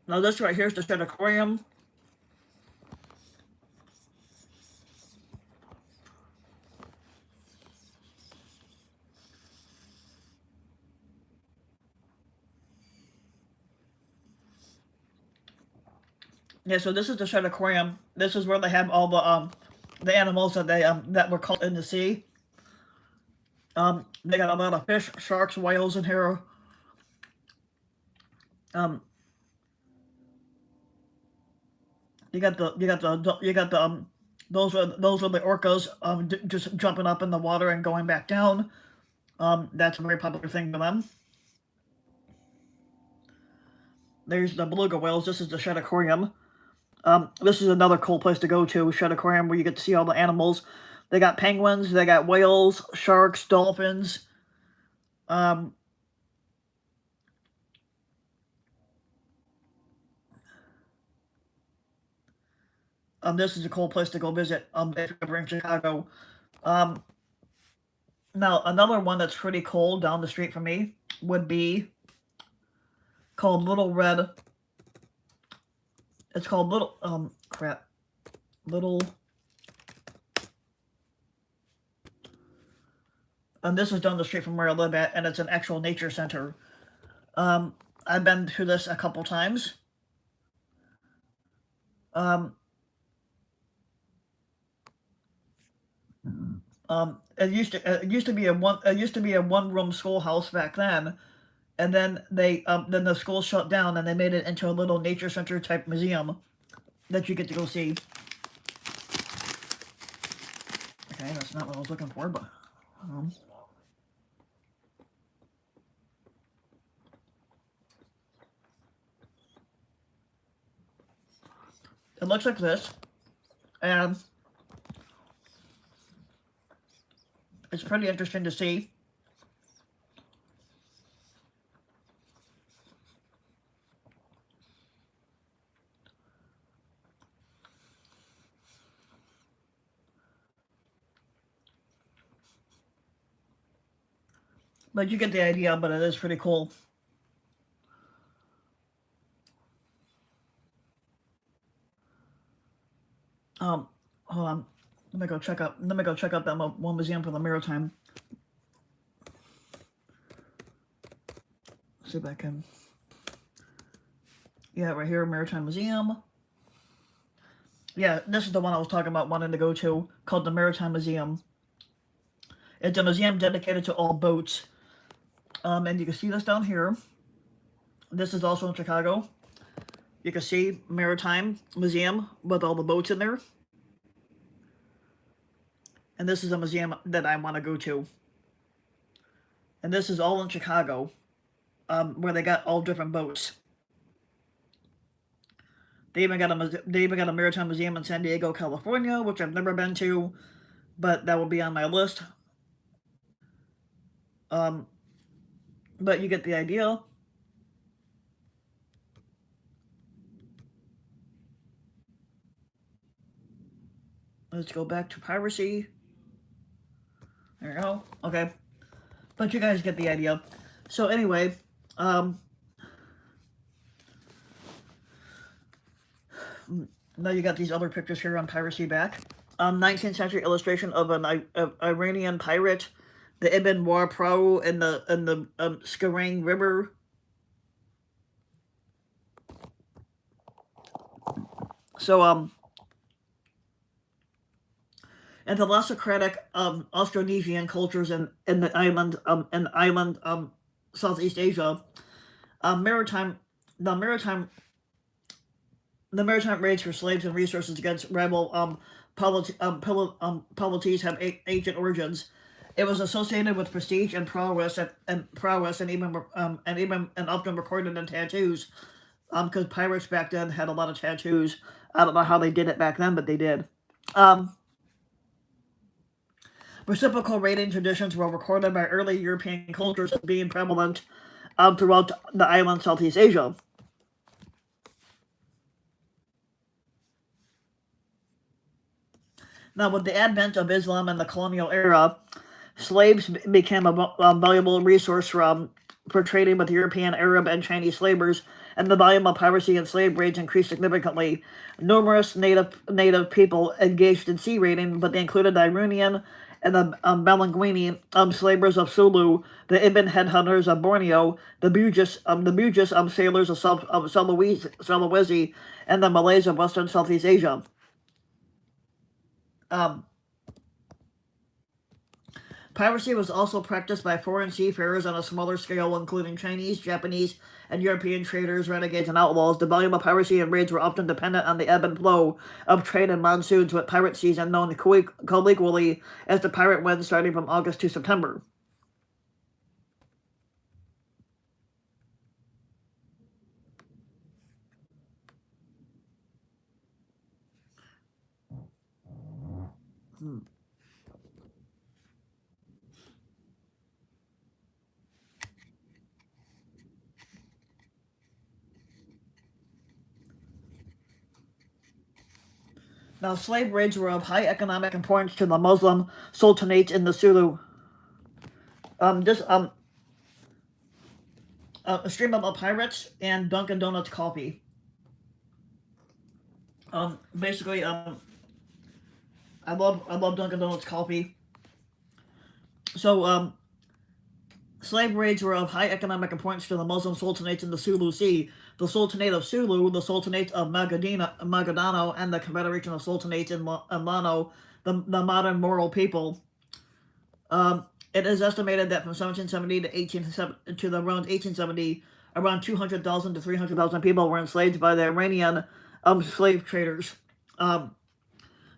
Now this right here is the Shed Aquarium. Yeah, so this is the Shed Aquarium. This is where they have all the animals that that were caught in the sea. They got a lot of fish, sharks, whales in here. You got the those are the orcas just jumping up in the water and going back down. That's a very popular thing for them. There's the beluga whales. This is the Shed Aquarium. This is another cool place to go to, Shed Aquarium, where you get to see all the animals. They got penguins, they got whales, sharks, dolphins. This is a cool place to go visit if you're ever in Chicago. Now, another one that's pretty cool down the street from me would be called Little Red. It's called Little. And this is down the street from where I live at, and it's an actual nature center. I've been to this a couple times. It used to be a one room schoolhouse back then, and then then the school shut down and they made it into a little nature center type museum that you get to go see. Okay, that's not what I was looking for, but it looks like this, and it's pretty interesting to see. But you get the idea, but it is pretty cool. Hold on. Let me go check out that one museum for the Maritime. See if I can. Yeah, right here, Maritime Museum. Yeah, this is the one I was talking about wanting to go to, called the Maritime Museum. It's a museum dedicated to all boats. And you can see this down here. This is also in Chicago. You can see Maritime Museum with all the boats in there. And this is a museum that I want to go to. And this is all in Chicago, where they got all different boats. They even got a Maritime Museum in San Diego, California, which I've never been to, but that will be on my list. But you get the idea. Let's go back to Piracy. There we go. Okay. But you guys get the idea. So anyway, now you got these other pictures here on Piracy back. 19th century illustration of an Iranian pirate, the Ibn War Pro in the Skarang River. So and the Socratic Austronesian cultures in the island Southeast Asia, the maritime raids for slaves and resources against rival polities have ancient origins. It was associated with prestige and prowess, and even often recorded in tattoos, because pirates back then had a lot of tattoos. I don't know how they did it back then, but they did. Reciprocal raiding traditions were recorded by early European cultures as being prevalent throughout the island Southeast Asia. Now, with the advent of Islam in the colonial era, slaves became a valuable resource for trading with European, Arab, and Chinese slavers, and the volume of piracy and slave raids increased significantly. Numerous native people engaged in sea raiding, but they included the Iranian and the Belanguini slavers of Sulu, the Ibn headhunters of Borneo, the Bugis sailors of Sulawesi, and the Malays of Western Southeast Asia. Piracy was also practiced by foreign seafarers on a smaller scale, including Chinese, Japanese, and European traders, renegades, and outlaws. The volume of piracy and raids were often dependent on the ebb and flow of trade and monsoons, with pirate season known colloquially as the pirate wind, starting from August to September. Now, slave raids were of high economic importance to the Muslim sultanates in the Sulu. A stream of pirates and Dunkin' Donuts coffee. Basically, I love Dunkin' Donuts coffee. So, slave raids were of high economic importance to the Muslim sultanates in the Sulu Sea. The Sultanate of Sulu, the Sultanate of Magadano, and the Confederation of Sultanates in Lano, the modern Moro people. It is estimated that from 1770 to around 1870, around 200,000 to 300,000 people were enslaved by the Iranian slave traders.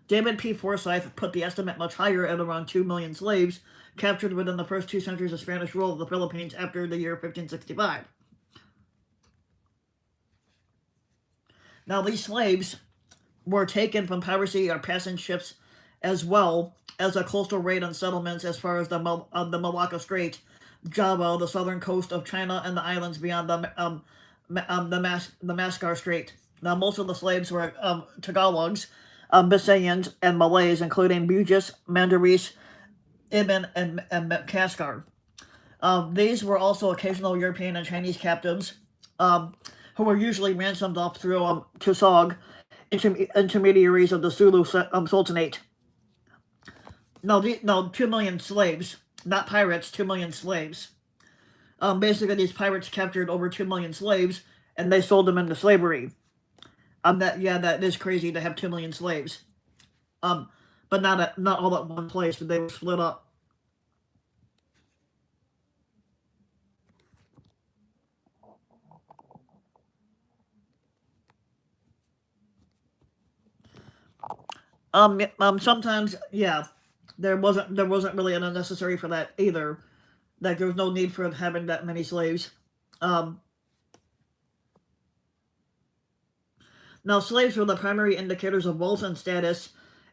David P. Forsyth put the estimate much higher at around 2 million slaves captured within the first 2 centuries of Spanish rule of the Philippines after the year 1565. Now, these slaves were taken from piracy or passing ships, as well as a coastal raid on settlements as far as the Malacca Strait, Java, the southern coast of China, and the islands beyond the Mascar Strait. Now, most of the slaves were Tagalogs, Bisayans, and Malays, including Bugis, Mandarese, Ibn, and Kaskar. These were also occasional European and Chinese captives, um, who were usually ransomed off through Tusog, intermediaries of the Sulu Sultanate. No, 2 million slaves, not pirates. 2 million slaves. Basically, these pirates captured over 2 million slaves, and they sold them into slavery. That is crazy to have 2 million slaves. Um, but not all at one place. But they were split up. Sometimes, yeah, there wasn't really an unnecessary for that either. Like there was no need for having that many slaves. Um, Now, slaves were the primary indicators of wealth and status,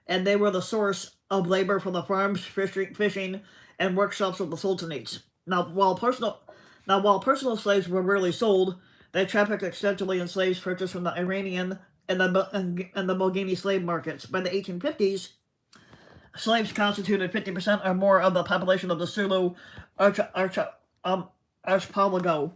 and they were the source of labor for the farms, fishing, and workshops of the sultanates. Now, while personal slaves were rarely sold, they trafficked extensively in slaves purchased from the Iranian and the Mulgini slave markets. By the 1850s, slaves constituted 50% or more of the population of the Sulu archipelago.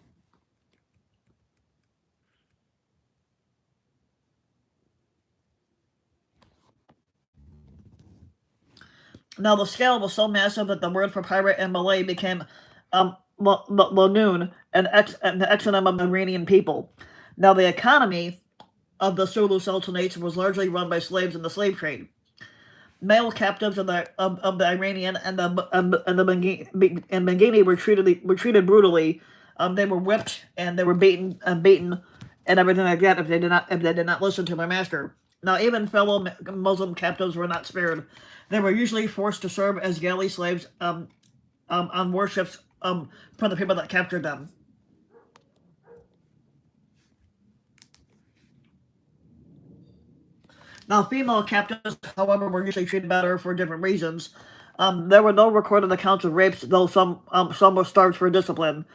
Now, the scale was so massive that the word for pirate in Malay became Lonoon, an exonym of the Iranian people. Now, the economy of the Sulu Sultanates was largely run by slaves in the slave trade. Male captives of the Iranian and the Bangini were treated brutally. They were whipped and they were beaten and everything like that if they did not listen to their master. Now, even fellow Muslim captives were not spared. They were usually forced to serve as galley slaves on warships for the people that captured them. Now, female captives, however, were usually treated better for different reasons. There were no recorded accounts of rapes, though some were starved for discipline.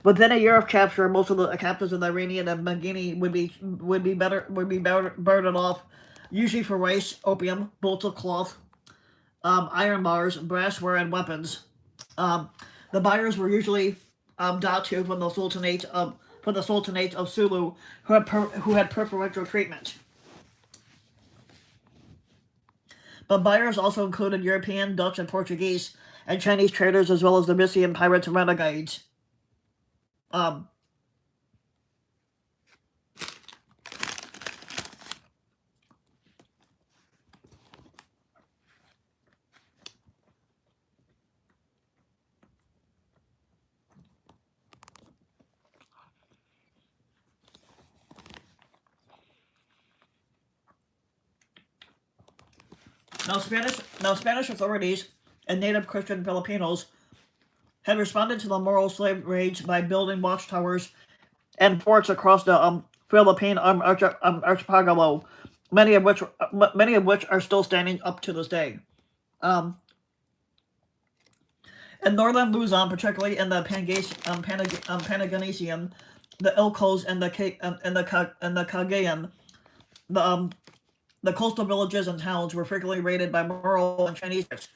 Within a year of capture, most of the captives in the Iranian and Bangini would be burdened off, usually for rice, opium, bolts of cloth, iron bars, brassware, and weapons. Um, the buyers were usually Datu from the Sultanate of Sulu, who had preferential treatment. But buyers also included European, Dutch, and Portuguese, and Chinese traders, as well as the Mysian pirates and renegades. Um, now Spanish authorities and native Christian Filipinos had responded to the moral slave raids by building watchtowers and forts across the Philippine archipelago, many of which are still standing up to this day. Um, in northern Luzon, particularly in the Panagonesian, the Ilocos, and the Cagayan, the the coastal villages and towns were frequently raided by Moro and Chinese that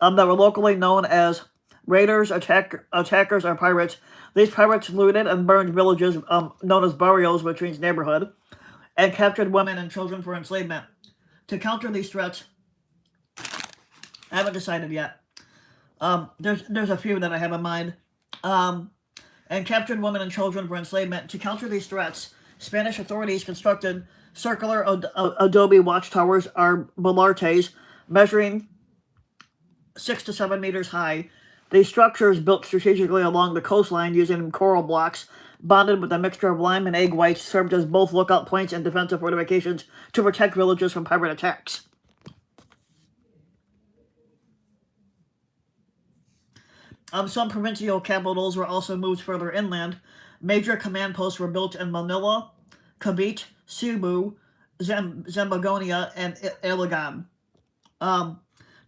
were locally known as raiders, attackers, or pirates. These pirates looted and burned villages known as barrios, which means neighborhood, and captured women and children for enslavement. To counter these threats, I haven't decided yet. There's a few that I have in mind. Um, and captured women and children for enslavement. To counter these threats, Spanish authorities constructed circular adobe watchtowers, or baluartes, measuring 6 to 7 meters high. These structures, built strategically along the coastline using coral blocks, bonded with a mixture of lime and egg whites, served as both lookout points and defensive fortifications to protect villages from pirate attacks. Some provincial capitals were also moved further inland. Major command posts were built in Manila, Cavite, Cebu, Zamboanga, and Iligan. Um,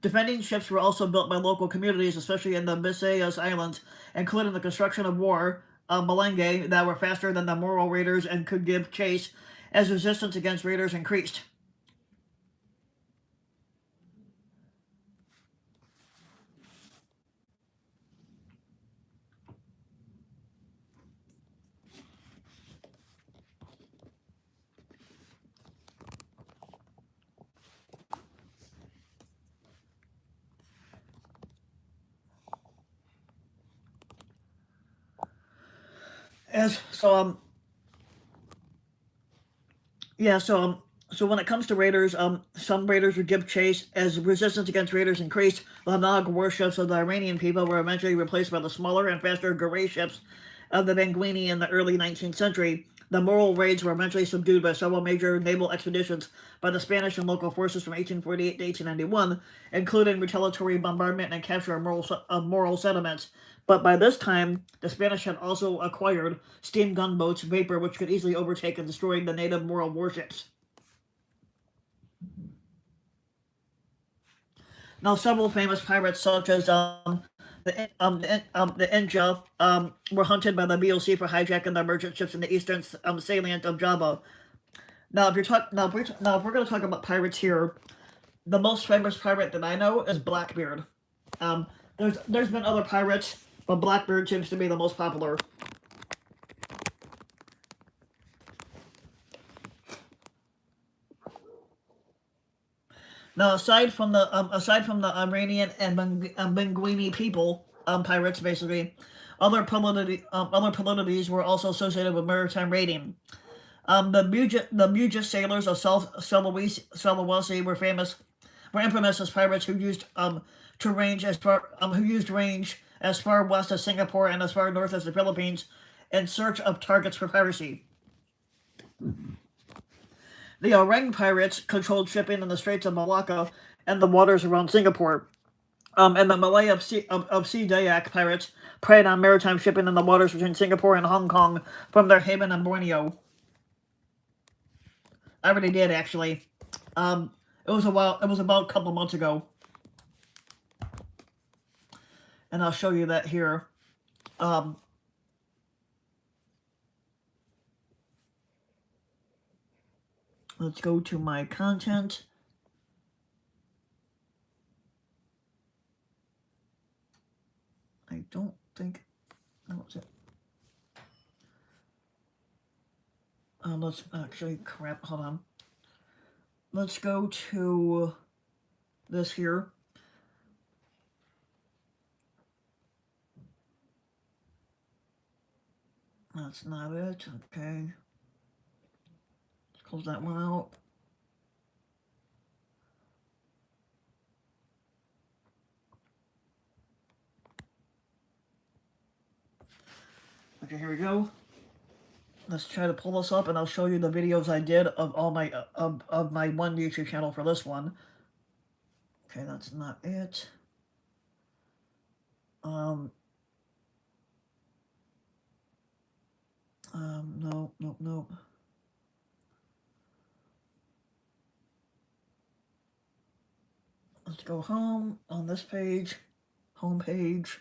Defending ships were also built by local communities, especially in the Visayas Islands, including the construction of war malenge that were faster than the Moro raiders and could give chase as resistance against raiders increased. as so yeah, so when it comes to raiders, some raiders would give chase. As resistance against raiders increased, the Nog warships of the Iranian people were eventually replaced by the smaller and faster Garay ships of the Benguini in the early 19th century. The Morol raids were eventually subdued by several major naval expeditions by the Spanish and local forces from 1848 to 1891, including retaliatory bombardment and capture of Morol settlements. But by this time, the Spanish had also acquired steam gunboats, Vapor, which could easily overtake and destroy the native Morol warships. Now, several famous pirates, such as the Inja, were hunted by the BOC for hijacking their merchant ships in the eastern salient of Java. Now, if we're going to talk about pirates here, the most famous pirate that I know is Blackbeard. There's been other pirates, but Blackbeard seems to be the most popular. Now, aside from the Iranian and Benguini people, pirates basically, other polity were also associated with maritime raiding. The Bugis sailors of South Sulawesi were infamous as pirates who used range as far west as Singapore and as far north as the Philippines in search of targets for piracy. The Orang pirates controlled shipping in the Straits of Malacca and the waters around Singapore. And the Malay of Sea Dayak pirates preyed on maritime shipping in the waters between Singapore and Hong Kong from their haven in Borneo. I already did, actually. It was about a couple months ago. And I'll show you that here. Let's go to my content. I don't think that was it. Let's actually, crap, hold on. Let's go to this here. That's not it, okay. Let's close that one out. Okay, here we go. Let's try to pull this up, and I'll show you the videos I did of all my of my one YouTube channel for this one. Okay, that's not it. Nope. Let's go home on this page, home page.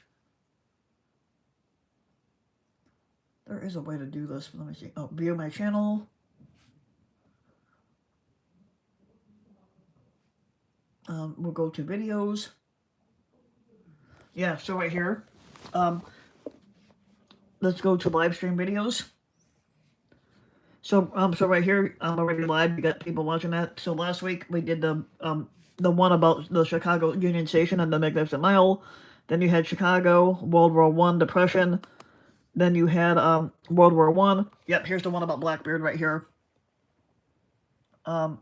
There is a way to do this. Let me see. Oh, view my channel. We'll go to videos. Yeah, so right here. Let's go to live stream videos. So right here, I'm already live. You got people watching that. So last week we did the one about the Chicago Union Station and the Magnificent Mile. Then you had Chicago, World War I, Depression. Then you had World War I. Yep, here's the one about Blackbeard right here. So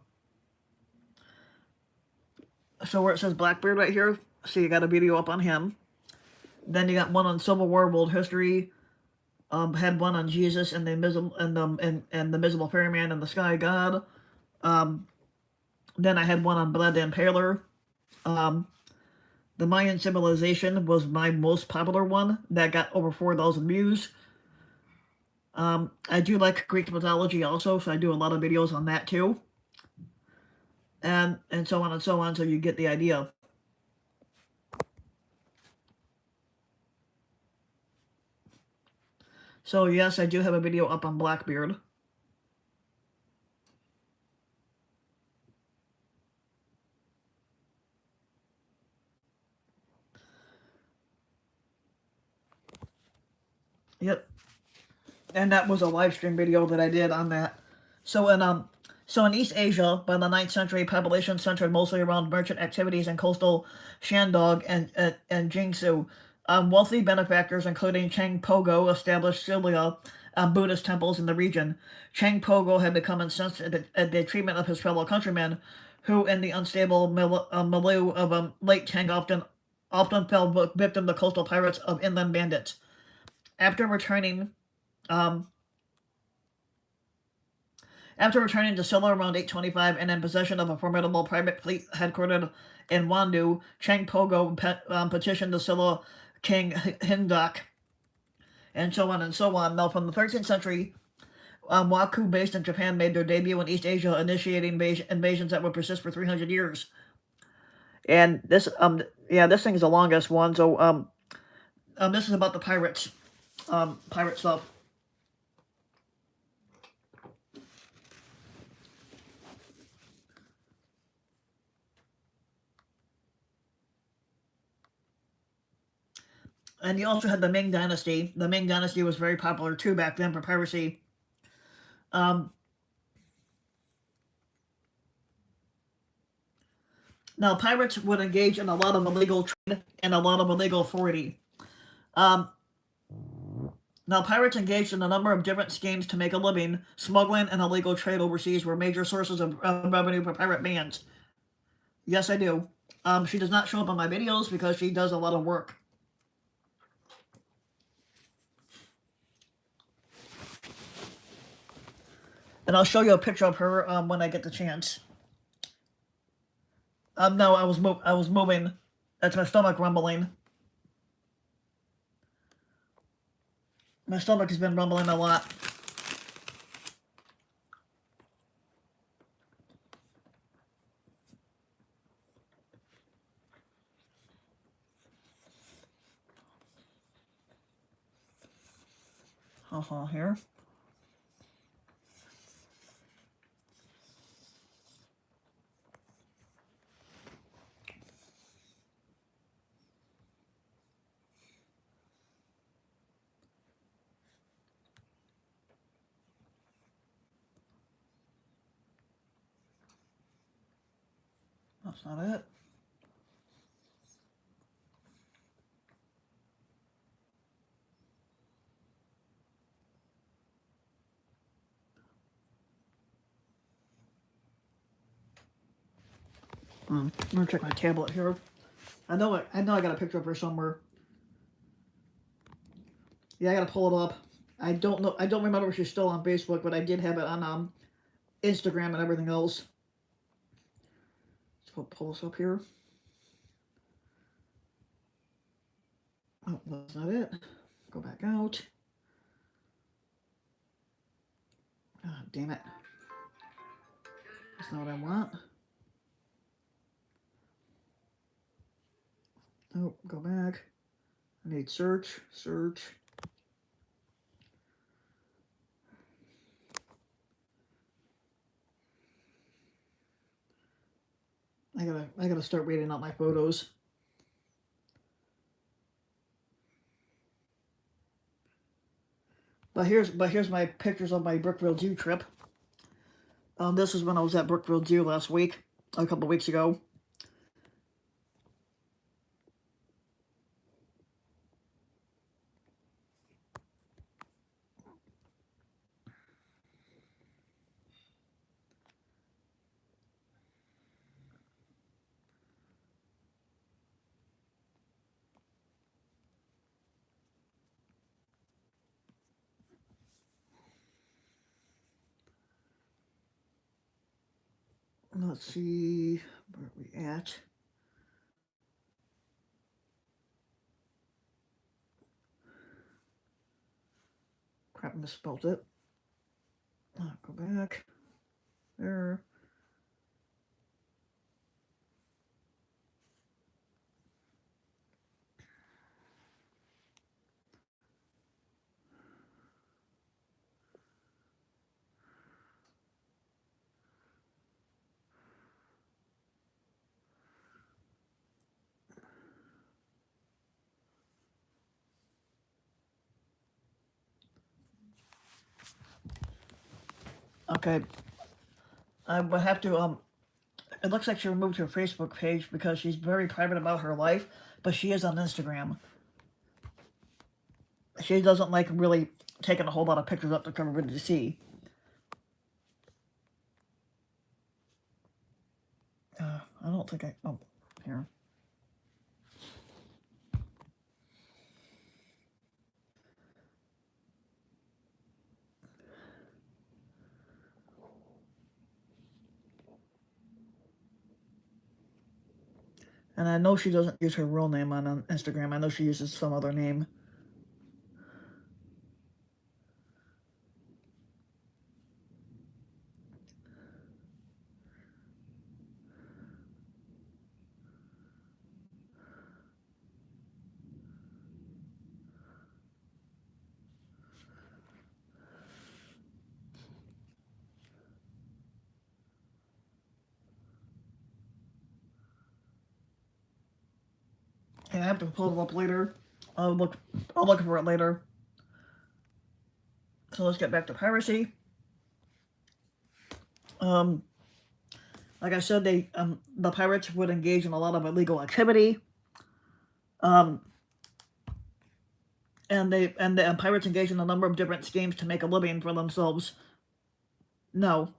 where it says Blackbeard right here, so you got a video up on him. Then you got one on Civil War, World History. Had one on Jesus and the Invisible Ferryman and the Sky God. Then I had one on Blood and Impaler. The Mayan Civilization was my most popular one. That got over 4,000 views. I do like Greek mythology also, so I do a lot of videos on that too. And so on and so on, so you get the idea. So yes, I do have a video up on Blackbeard. Yep. And that was a live stream video that I did on that. So in East Asia, by the 9th century, population centered mostly around merchant activities in coastal Shandong and Jiangsu. Wealthy benefactors, including Chang Pogo, established Cilia Buddhist temples in the region. Chang Pogo had become incensed at the treatment of his fellow countrymen, who, in the unstable milieu of Lake Tang, often fell victim to coastal pirates of inland bandits. After returning, um, After returning to Silla around 825 and in possession of a formidable private fleet headquartered in Wandu, Chang Pogo petitioned the Silla king Hindok, and so on and so on. Now, from the 13th century, Waku, based in Japan, made their debut in East Asia, initiating invasions that would persist for 300 years. And this, this thing is the longest one. So, this is about the pirates, pirate stuff. And you also had the Ming Dynasty. The Ming Dynasty was very popular too back then for piracy. Now, pirates would engage in a lot of illegal trade and a lot of illegal authority. Now, pirates engaged in a number of different schemes to make a living. Smuggling and illegal trade overseas were major sources of revenue for pirate bands. Yes, I do. She does not show up on my videos because she does a lot of work. And I'll show you a picture of her when I get the chance. No, I was moving. That's my stomach rumbling. My stomach has been rumbling a lot. Here. That's not it. I'm gonna check my tablet here. I know I got a picture of her somewhere. Yeah, I gotta pull it up. I don't know. I don't remember if she's still on Facebook, but I did have it on Instagram and everything else. Let's go pull this up here. Oh, that's not it. Go back out. Ah, damn it. That's not what I want. Oh, go back. I need search. I gotta start reading out my photos. But here's my pictures of my Brookville Zoo trip. This is when I was at Brookville Zoo last week, a couple weeks ago. Let's see, where are we at? Crap, misspelled it. Go back. There. Okay. I would have to, it looks like she removed her Facebook page because she's very private about her life, but she is on Instagram. She doesn't like really taking a whole lot of pictures up to everybody to see. I don't think I... Oh, here. And I know she doesn't use her real name on Instagram. I know she uses some other name. Yeah, I have to pull it up later. I'll look for it later. So let's get back to piracy. Like I said, the pirates would engage in a lot of illegal activity. And the pirates engage in a number of different schemes to make a living for themselves. No.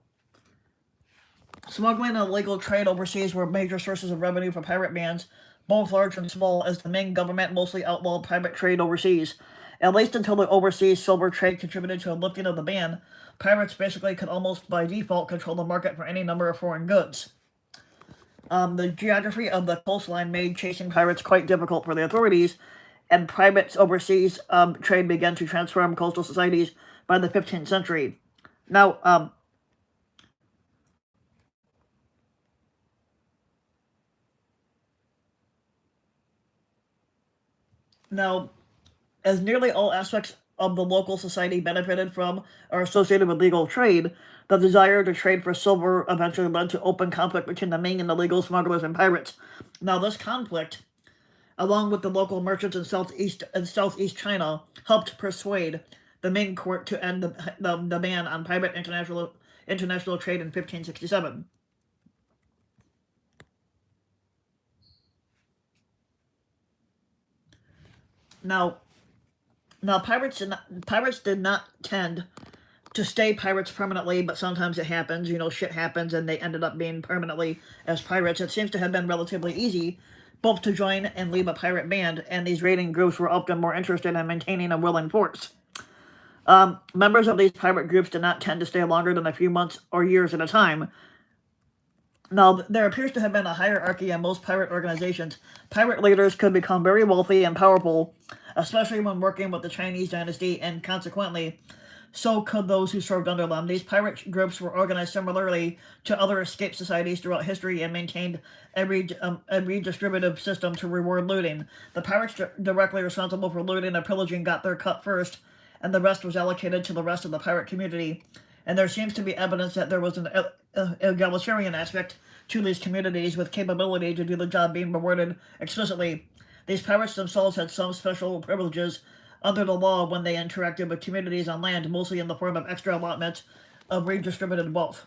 Smuggling and illegal trade overseas were major sources of revenue for pirate bands, both large and small, as the Ming government mostly outlawed private trade overseas. At least until the overseas silver trade contributed to a lifting of the ban, pirates basically could almost by default control the market for any number of foreign goods. The geography of the coastline made chasing pirates quite difficult for the authorities, and private overseas trade began to transform coastal societies by the 15th century. Now, as nearly all aspects of the local society benefited from or associated with legal trade, the desire to trade for silver eventually led to open conflict between the Ming and the legal smugglers and pirates. Now, this conflict, along with the local merchants in Southeast China, helped persuade the Ming court to end the ban on private international trade in 1567. Now, pirates did not tend to stay pirates permanently, but sometimes it happens. You know, shit happens, and they ended up being permanently as pirates. It seems to have been relatively easy both to join and leave a pirate band, and these raiding groups were often more interested in maintaining a willing force. Members of these pirate groups did not tend to stay longer than a few months or years at a time. Now, there appears to have been a hierarchy in most pirate organizations. Pirate leaders could become very wealthy and powerful, especially when working with the Chinese dynasty, and consequently, so could those who served under them. These pirate groups were organized similarly to other escaped societies throughout history and maintained a redistributive system to reward looting. The pirates directly responsible for looting and pillaging got their cut first, and the rest was allocated to the rest of the pirate community. And there seems to be evidence that there was an egalitarian aspect to these communities, with capability to do the job being rewarded explicitly. These pirates themselves had some special privileges under the law when they interacted with communities on land, mostly in the form of extra allotments of redistributed wealth.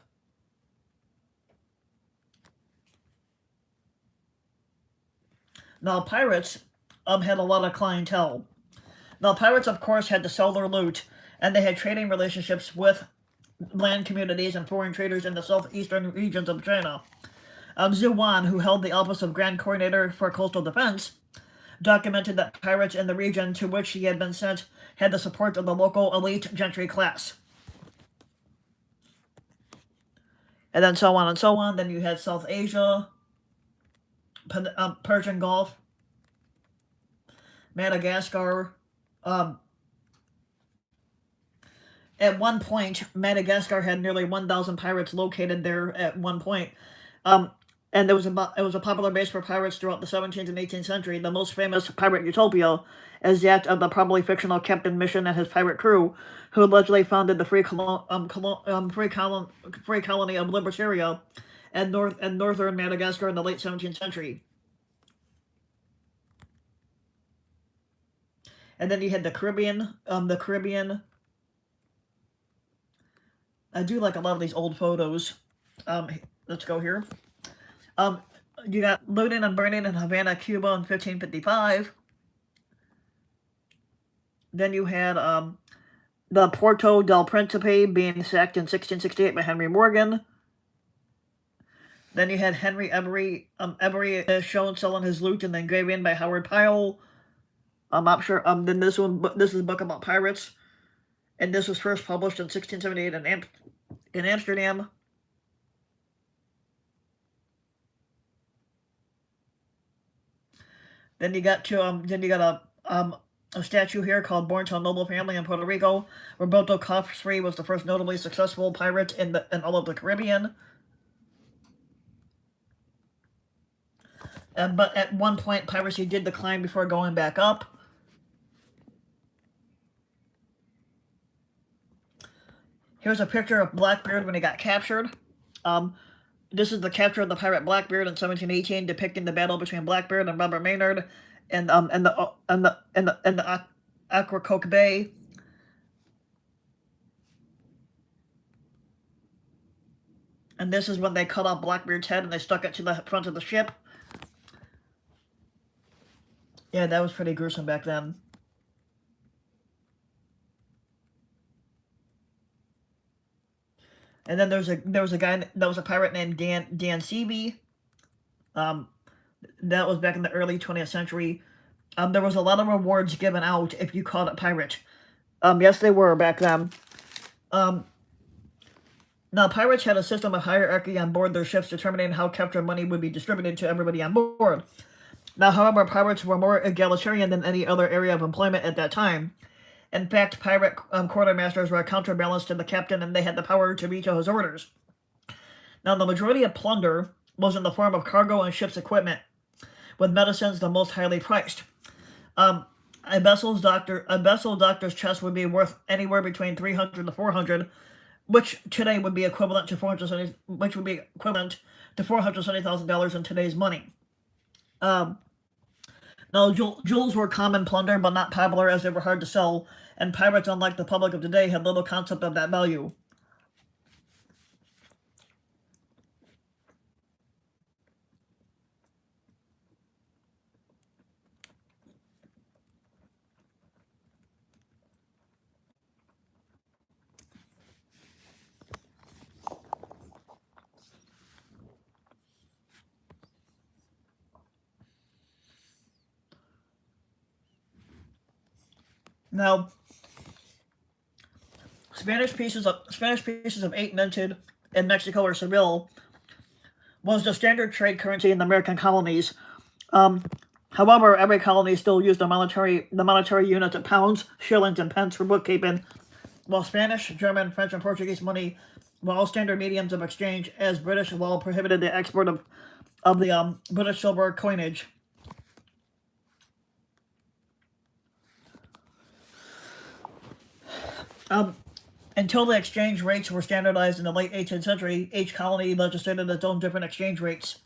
Now, pirates had a lot of clientele. Now, pirates, of course, had to sell their loot, and they had trading relationships with land communities and foreign traders in the southeastern regions of China. Zhu Wan, who held the office of Grand Coordinator for Coastal Defense, documented that pirates in the region to which he had been sent had the support of the local elite gentry class. And then so on and so on. Then you had South Asia, Persian Gulf, Madagascar. At one point, Madagascar had nearly 1,000 pirates located there at one point. And it was a popular base for pirates throughout the 17th and 18th century. The most famous pirate utopia is that of the probably fictional Captain Mission and his pirate crew, who allegedly founded the free colony of Libertaria and northern Madagascar in the late 17th century. And then you had the Caribbean. I do like a lot of these old photos. Let's go here. You got looting and burning in Havana, Cuba in 1555. Then you had the Porto del Principe being sacked in 1668 by Henry Morgan. Then you had Henry Ebery shown selling his loot and then engraving by Howard Pyle. I'm not sure. Then this is a book about pirates, and this was first published in 1678 in Amsterdam. Then you got a statue here called "Born to a Noble Family" in Puerto Rico. Roberto Caufrey was the first notably successful pirate in all of the Caribbean. But at one point, piracy did decline before going back up. Here's a picture of Blackbeard when he got captured. This is the capture of the pirate Blackbeard in 1718, depicting the battle between Blackbeard and Robert Maynard and the Ocracoke Bay. And this is when they cut off Blackbeard's head and they stuck it to the front of the ship. Yeah, that was pretty gruesome back then. And then there was a guy that was a pirate named Dan Seavey. That was back in the early 20th century. There was a lot of rewards given out if you caught a pirate. Yes, they were back then. Now, pirates had a system of hierarchy on board their ships determining how captured money would be distributed to everybody on board. Now, however, pirates were more egalitarian than any other area of employment at that time. In fact, pirate quartermasters were a counterbalance to the captain, and they had the power to veto his orders. Now, the majority of plunder was in the form of cargo and ship's equipment, with medicines the most highly priced. A vessel doctor's chest would be worth anywhere between 300 to 400, which today would be equivalent to $470,000 in today's money. Now, jewels were common plunder, but not popular as they were hard to sell, and pirates, unlike the public of today, had little concept of that value. Now, Spanish pieces of 8 minted in Mexico or Seville was the standard trade currency in the American colonies. However, every colony still used the monetary units of pounds, shillings, and pence for bookkeeping, while Spanish, German, French, and Portuguese money were all standard mediums of exchange, as British law prohibited the export of the British silver coinage. Until the exchange rates were standardized in the late 18th century, each colony legislated its own different exchange rates.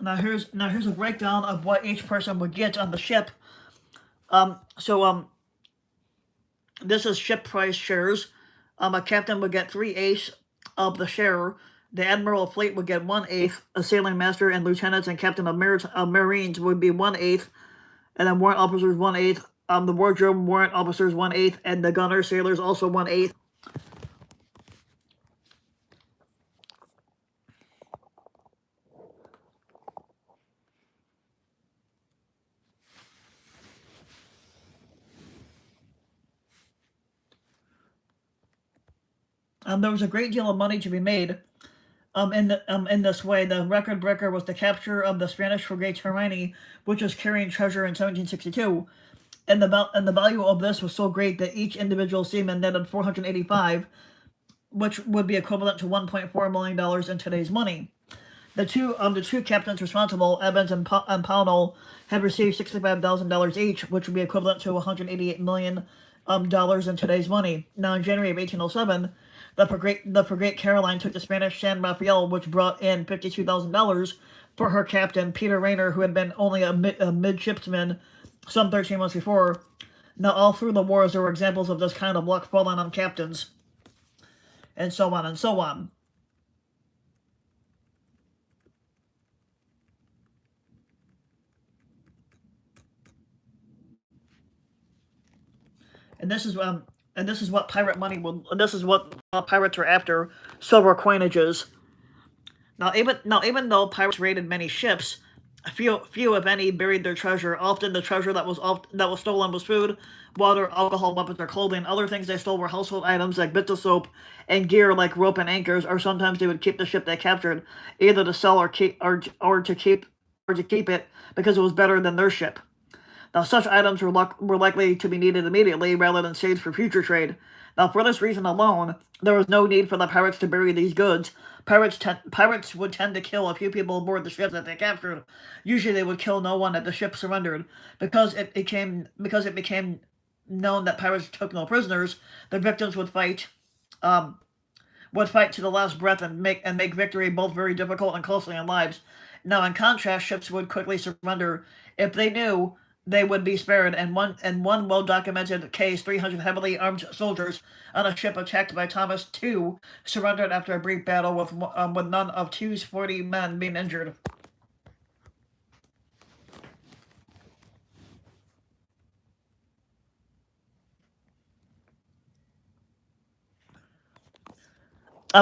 Now here's a breakdown of what each person would get on the ship. This is ship price shares. A captain would get 3/8 of the share. The admiral of fleet would get 1/8. A sailing master and lieutenants and captain of marines would be 1/8, and then warrant officers 1/8. The wardrobe warrant officers 1/8, and the gunner sailors also 1/8. There was a great deal of money to be made in this way. The record breaker was the capture of the Spanish frigate Piracy, which was carrying treasure in 1762. And the value of this was so great that each individual seaman netted 485, which would be equivalent to $1.4 million in today's money. The two captains responsible, Evans and Pownall, had received $65,000 each, which would be equivalent to $188 million in today's money. Now, in January of 1807, the frigate Caroline took the Spanish San Rafael, which brought in $52,000 for her captain, Peter Rayner, who had been only a midshipman some 13 months before. Now, all through the wars, there were examples of this kind of luck falling on captains, and so on and so on. And this is what pirate money will. This is what pirates are after: silver coinages. Even though pirates raided many ships, few if any buried their treasure. Often the treasure that was stolen was food, water, alcohol, weapons, or clothing. Other things they stole were household items like bits of soap and gear like rope and anchors. Or sometimes they would keep the ship they captured, either to sell or to keep it because it was better than their ship. Now, such items were likely to be needed immediately rather than saved for future trade. Now, for this reason alone, there was no need for the pirates to bury these goods. Pirates would tend to kill a few people aboard the ship that they captured. Usually, they would kill no one if the ship surrendered, because it became known that pirates took no prisoners. The victims would fight to the last breath and make victory both very difficult and costly in lives. Now, in contrast, ships would quickly surrender if they knew they would be spared. And one well-documented case, 300 heavily armed soldiers on a ship attacked by Thomas II surrendered after a brief battle with none of II's 40 men being injured.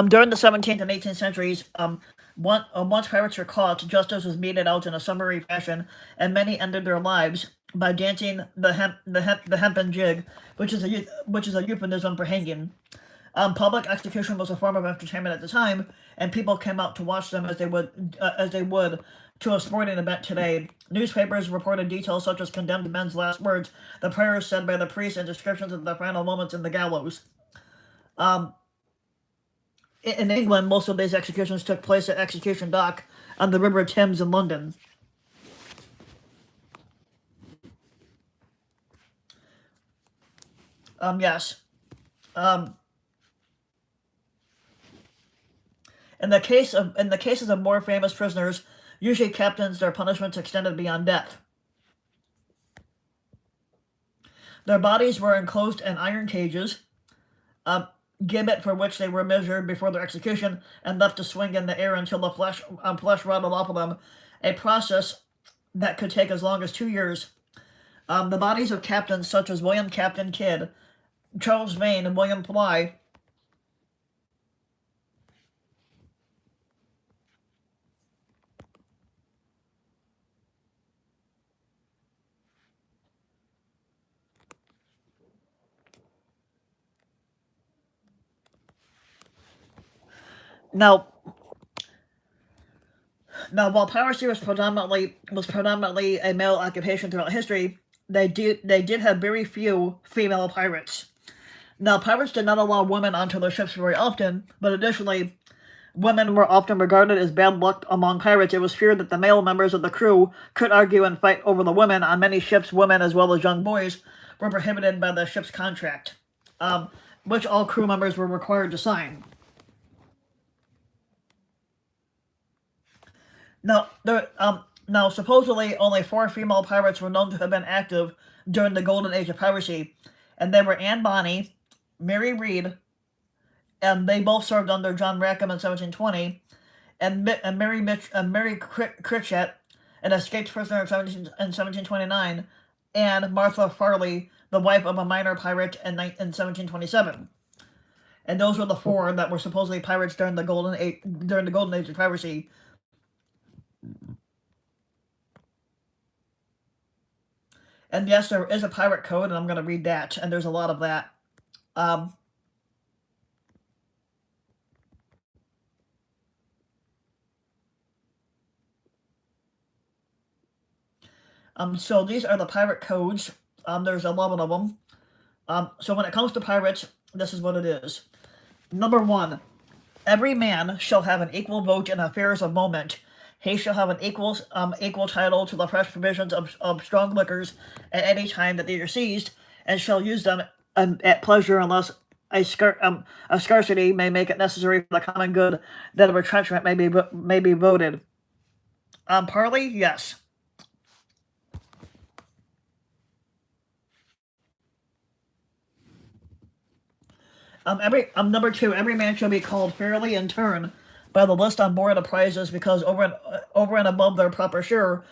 During the 17th and 18th centuries, once pirates were caught, justice was meted out in a summary fashion, and many ended their lives by dancing the hempen jig, which is a euphemism for hanging. Public execution was a form of entertainment at the time, and people came out to watch them as they would to a sporting event today. Newspapers reported details such as condemned men's last words, the prayers said by the priest, and descriptions of their final moments in the gallows. In England, most of these executions took place at Execution Dock on the River Thames in London. Yes. In the cases of more famous prisoners, usually captains, their punishments extended beyond death. Their bodies were enclosed in iron cages, gibbet for which they were measured before their execution, and left to swing in the air until the flesh rotted off of them, a process that could take as long as 2 years. The bodies of captains such as William Captain Kidd, Charles Vane, and William Bligh now while piracy was predominantly a male occupation throughout history, they did have very few female pirates. Now, pirates did not allow women onto their ships very often, but additionally, women were often regarded as bad luck among pirates. It was feared that the male members of the crew could argue and fight over the women. On many ships, women as well as young boys were prohibited by the ship's contract, which all crew members were required to sign. Now, supposedly, only 4 female pirates were known to have been active during the golden age of piracy, and they were Anne Bonny, Mary Read, and they both served under John Rackham in 1720, and Mary Critchett, an escaped prisoner in 1729, and Martha Farley, the wife of a minor pirate in 1727. And those were the 4 that were supposedly pirates during the golden age of piracy. And yes, there is a pirate code, and I'm going to read that, and there's a lot of that. So these are the pirate codes. There's 11 of them. So when it comes to pirates, this is what it is. Number 1, every man shall have an equal vote in affairs of moment. He shall have an equal title to the fresh provisions of strong liquors at any time that they are seized, and shall use them at pleasure, unless a scarcity may make it necessary for the common good that a retrenchment may be voted. Parley, yes. Number two, every man shall be called fairly in turn by the list on board of prizes, because over and above their proper share,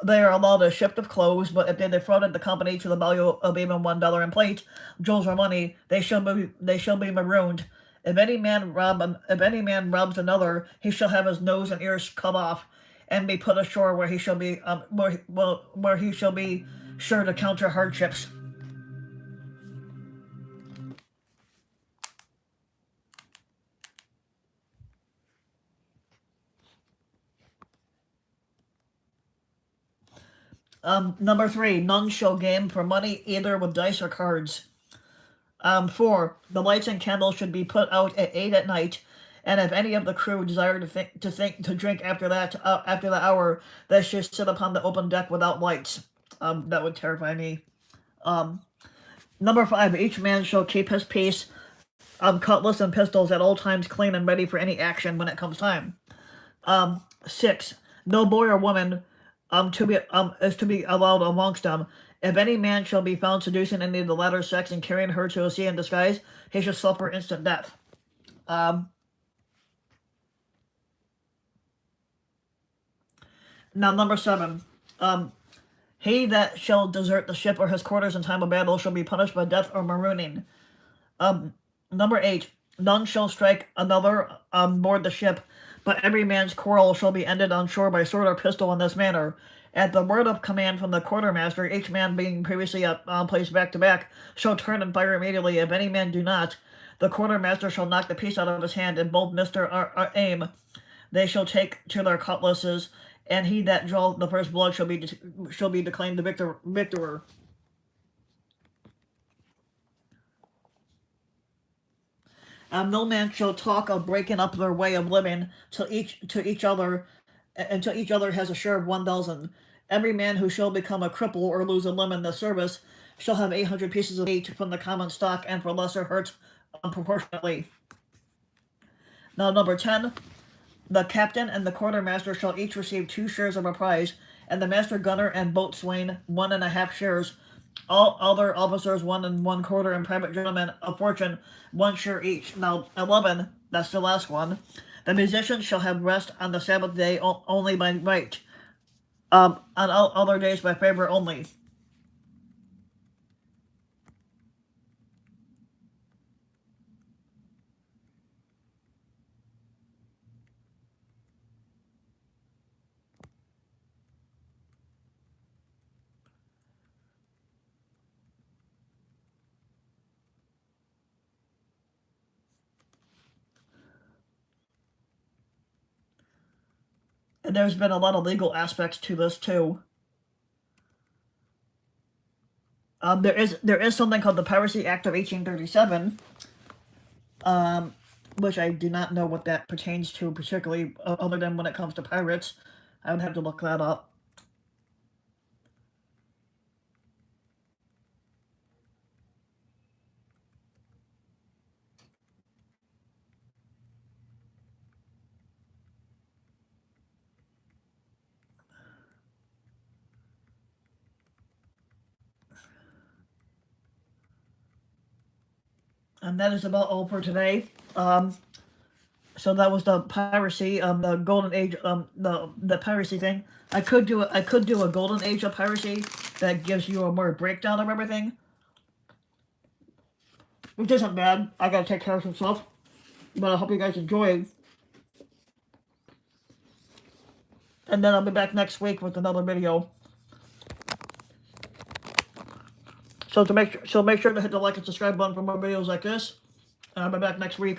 they are allowed a shift of clothes. But if they defrauded the company to the value of even $1 in plate, jewels, or money, they shall be marooned. If any man robs another, he shall have his nose and ears cut off, and be put ashore, where he shall be sure to counter hardships. Number three, none shall game for money, either with dice or cards. Four, the lights and candles should be put out at 8 at night, and if any of the crew desire to drink after the hour, they should sit upon the open deck without lights. That would terrify me. Number five, each man shall keep his piece, cutlass and pistols at all times clean and ready for any action when it comes time. Six, no boy or woman is to be allowed amongst them. If any man shall be found seducing any of the latter sex and carrying her to a sea in disguise, he shall suffer instant death. Now, number seven. He that shall desert the ship or his quarters in time of battle shall be punished by death or marooning. Number eight. None shall strike another on board the ship, but every man's quarrel shall be ended on shore by sword or pistol in this manner. At the word of command from the quartermaster, each man being previously placed back to back, shall turn and fire immediately. If any man do not, the quartermaster shall knock the piece out of his hand, and both Mr. Aim. They shall take to their cutlasses, and he that draw the first blood shall be declaimed the victor. No man shall talk of breaking up their way of living till each other until each other has a share of 1,000. Every man who shall become a cripple or lose a limb in the service shall have 800 pieces of meat from the common stock, and for lesser hurts proportionately. Now, number 10, the captain and the quartermaster shall each receive 2 shares of a prize, and the master gunner and boatswain 1.5 shares. All other officers 1 1/4, and private gentlemen of fortune 1 share each. Now, 11, that's the last one. The musicians shall have rest on the Sabbath day only by right. On all other days by favor only. And there's been a lot of legal aspects to this too. There is something called the Piracy Act of 1837, which I do not know what that pertains to particularly, other than when it comes to pirates. I would have to look that up. And that is about all for today. So that was the piracy, the golden age, the piracy thing. I could do a golden age of piracy that gives you a more breakdown of everything, which isn't bad. I gotta take care of some stuff, but I hope you guys enjoy. And then I'll be back next week with another video. So make sure to hit the like and subscribe button for more videos like this. And I'll be back next week.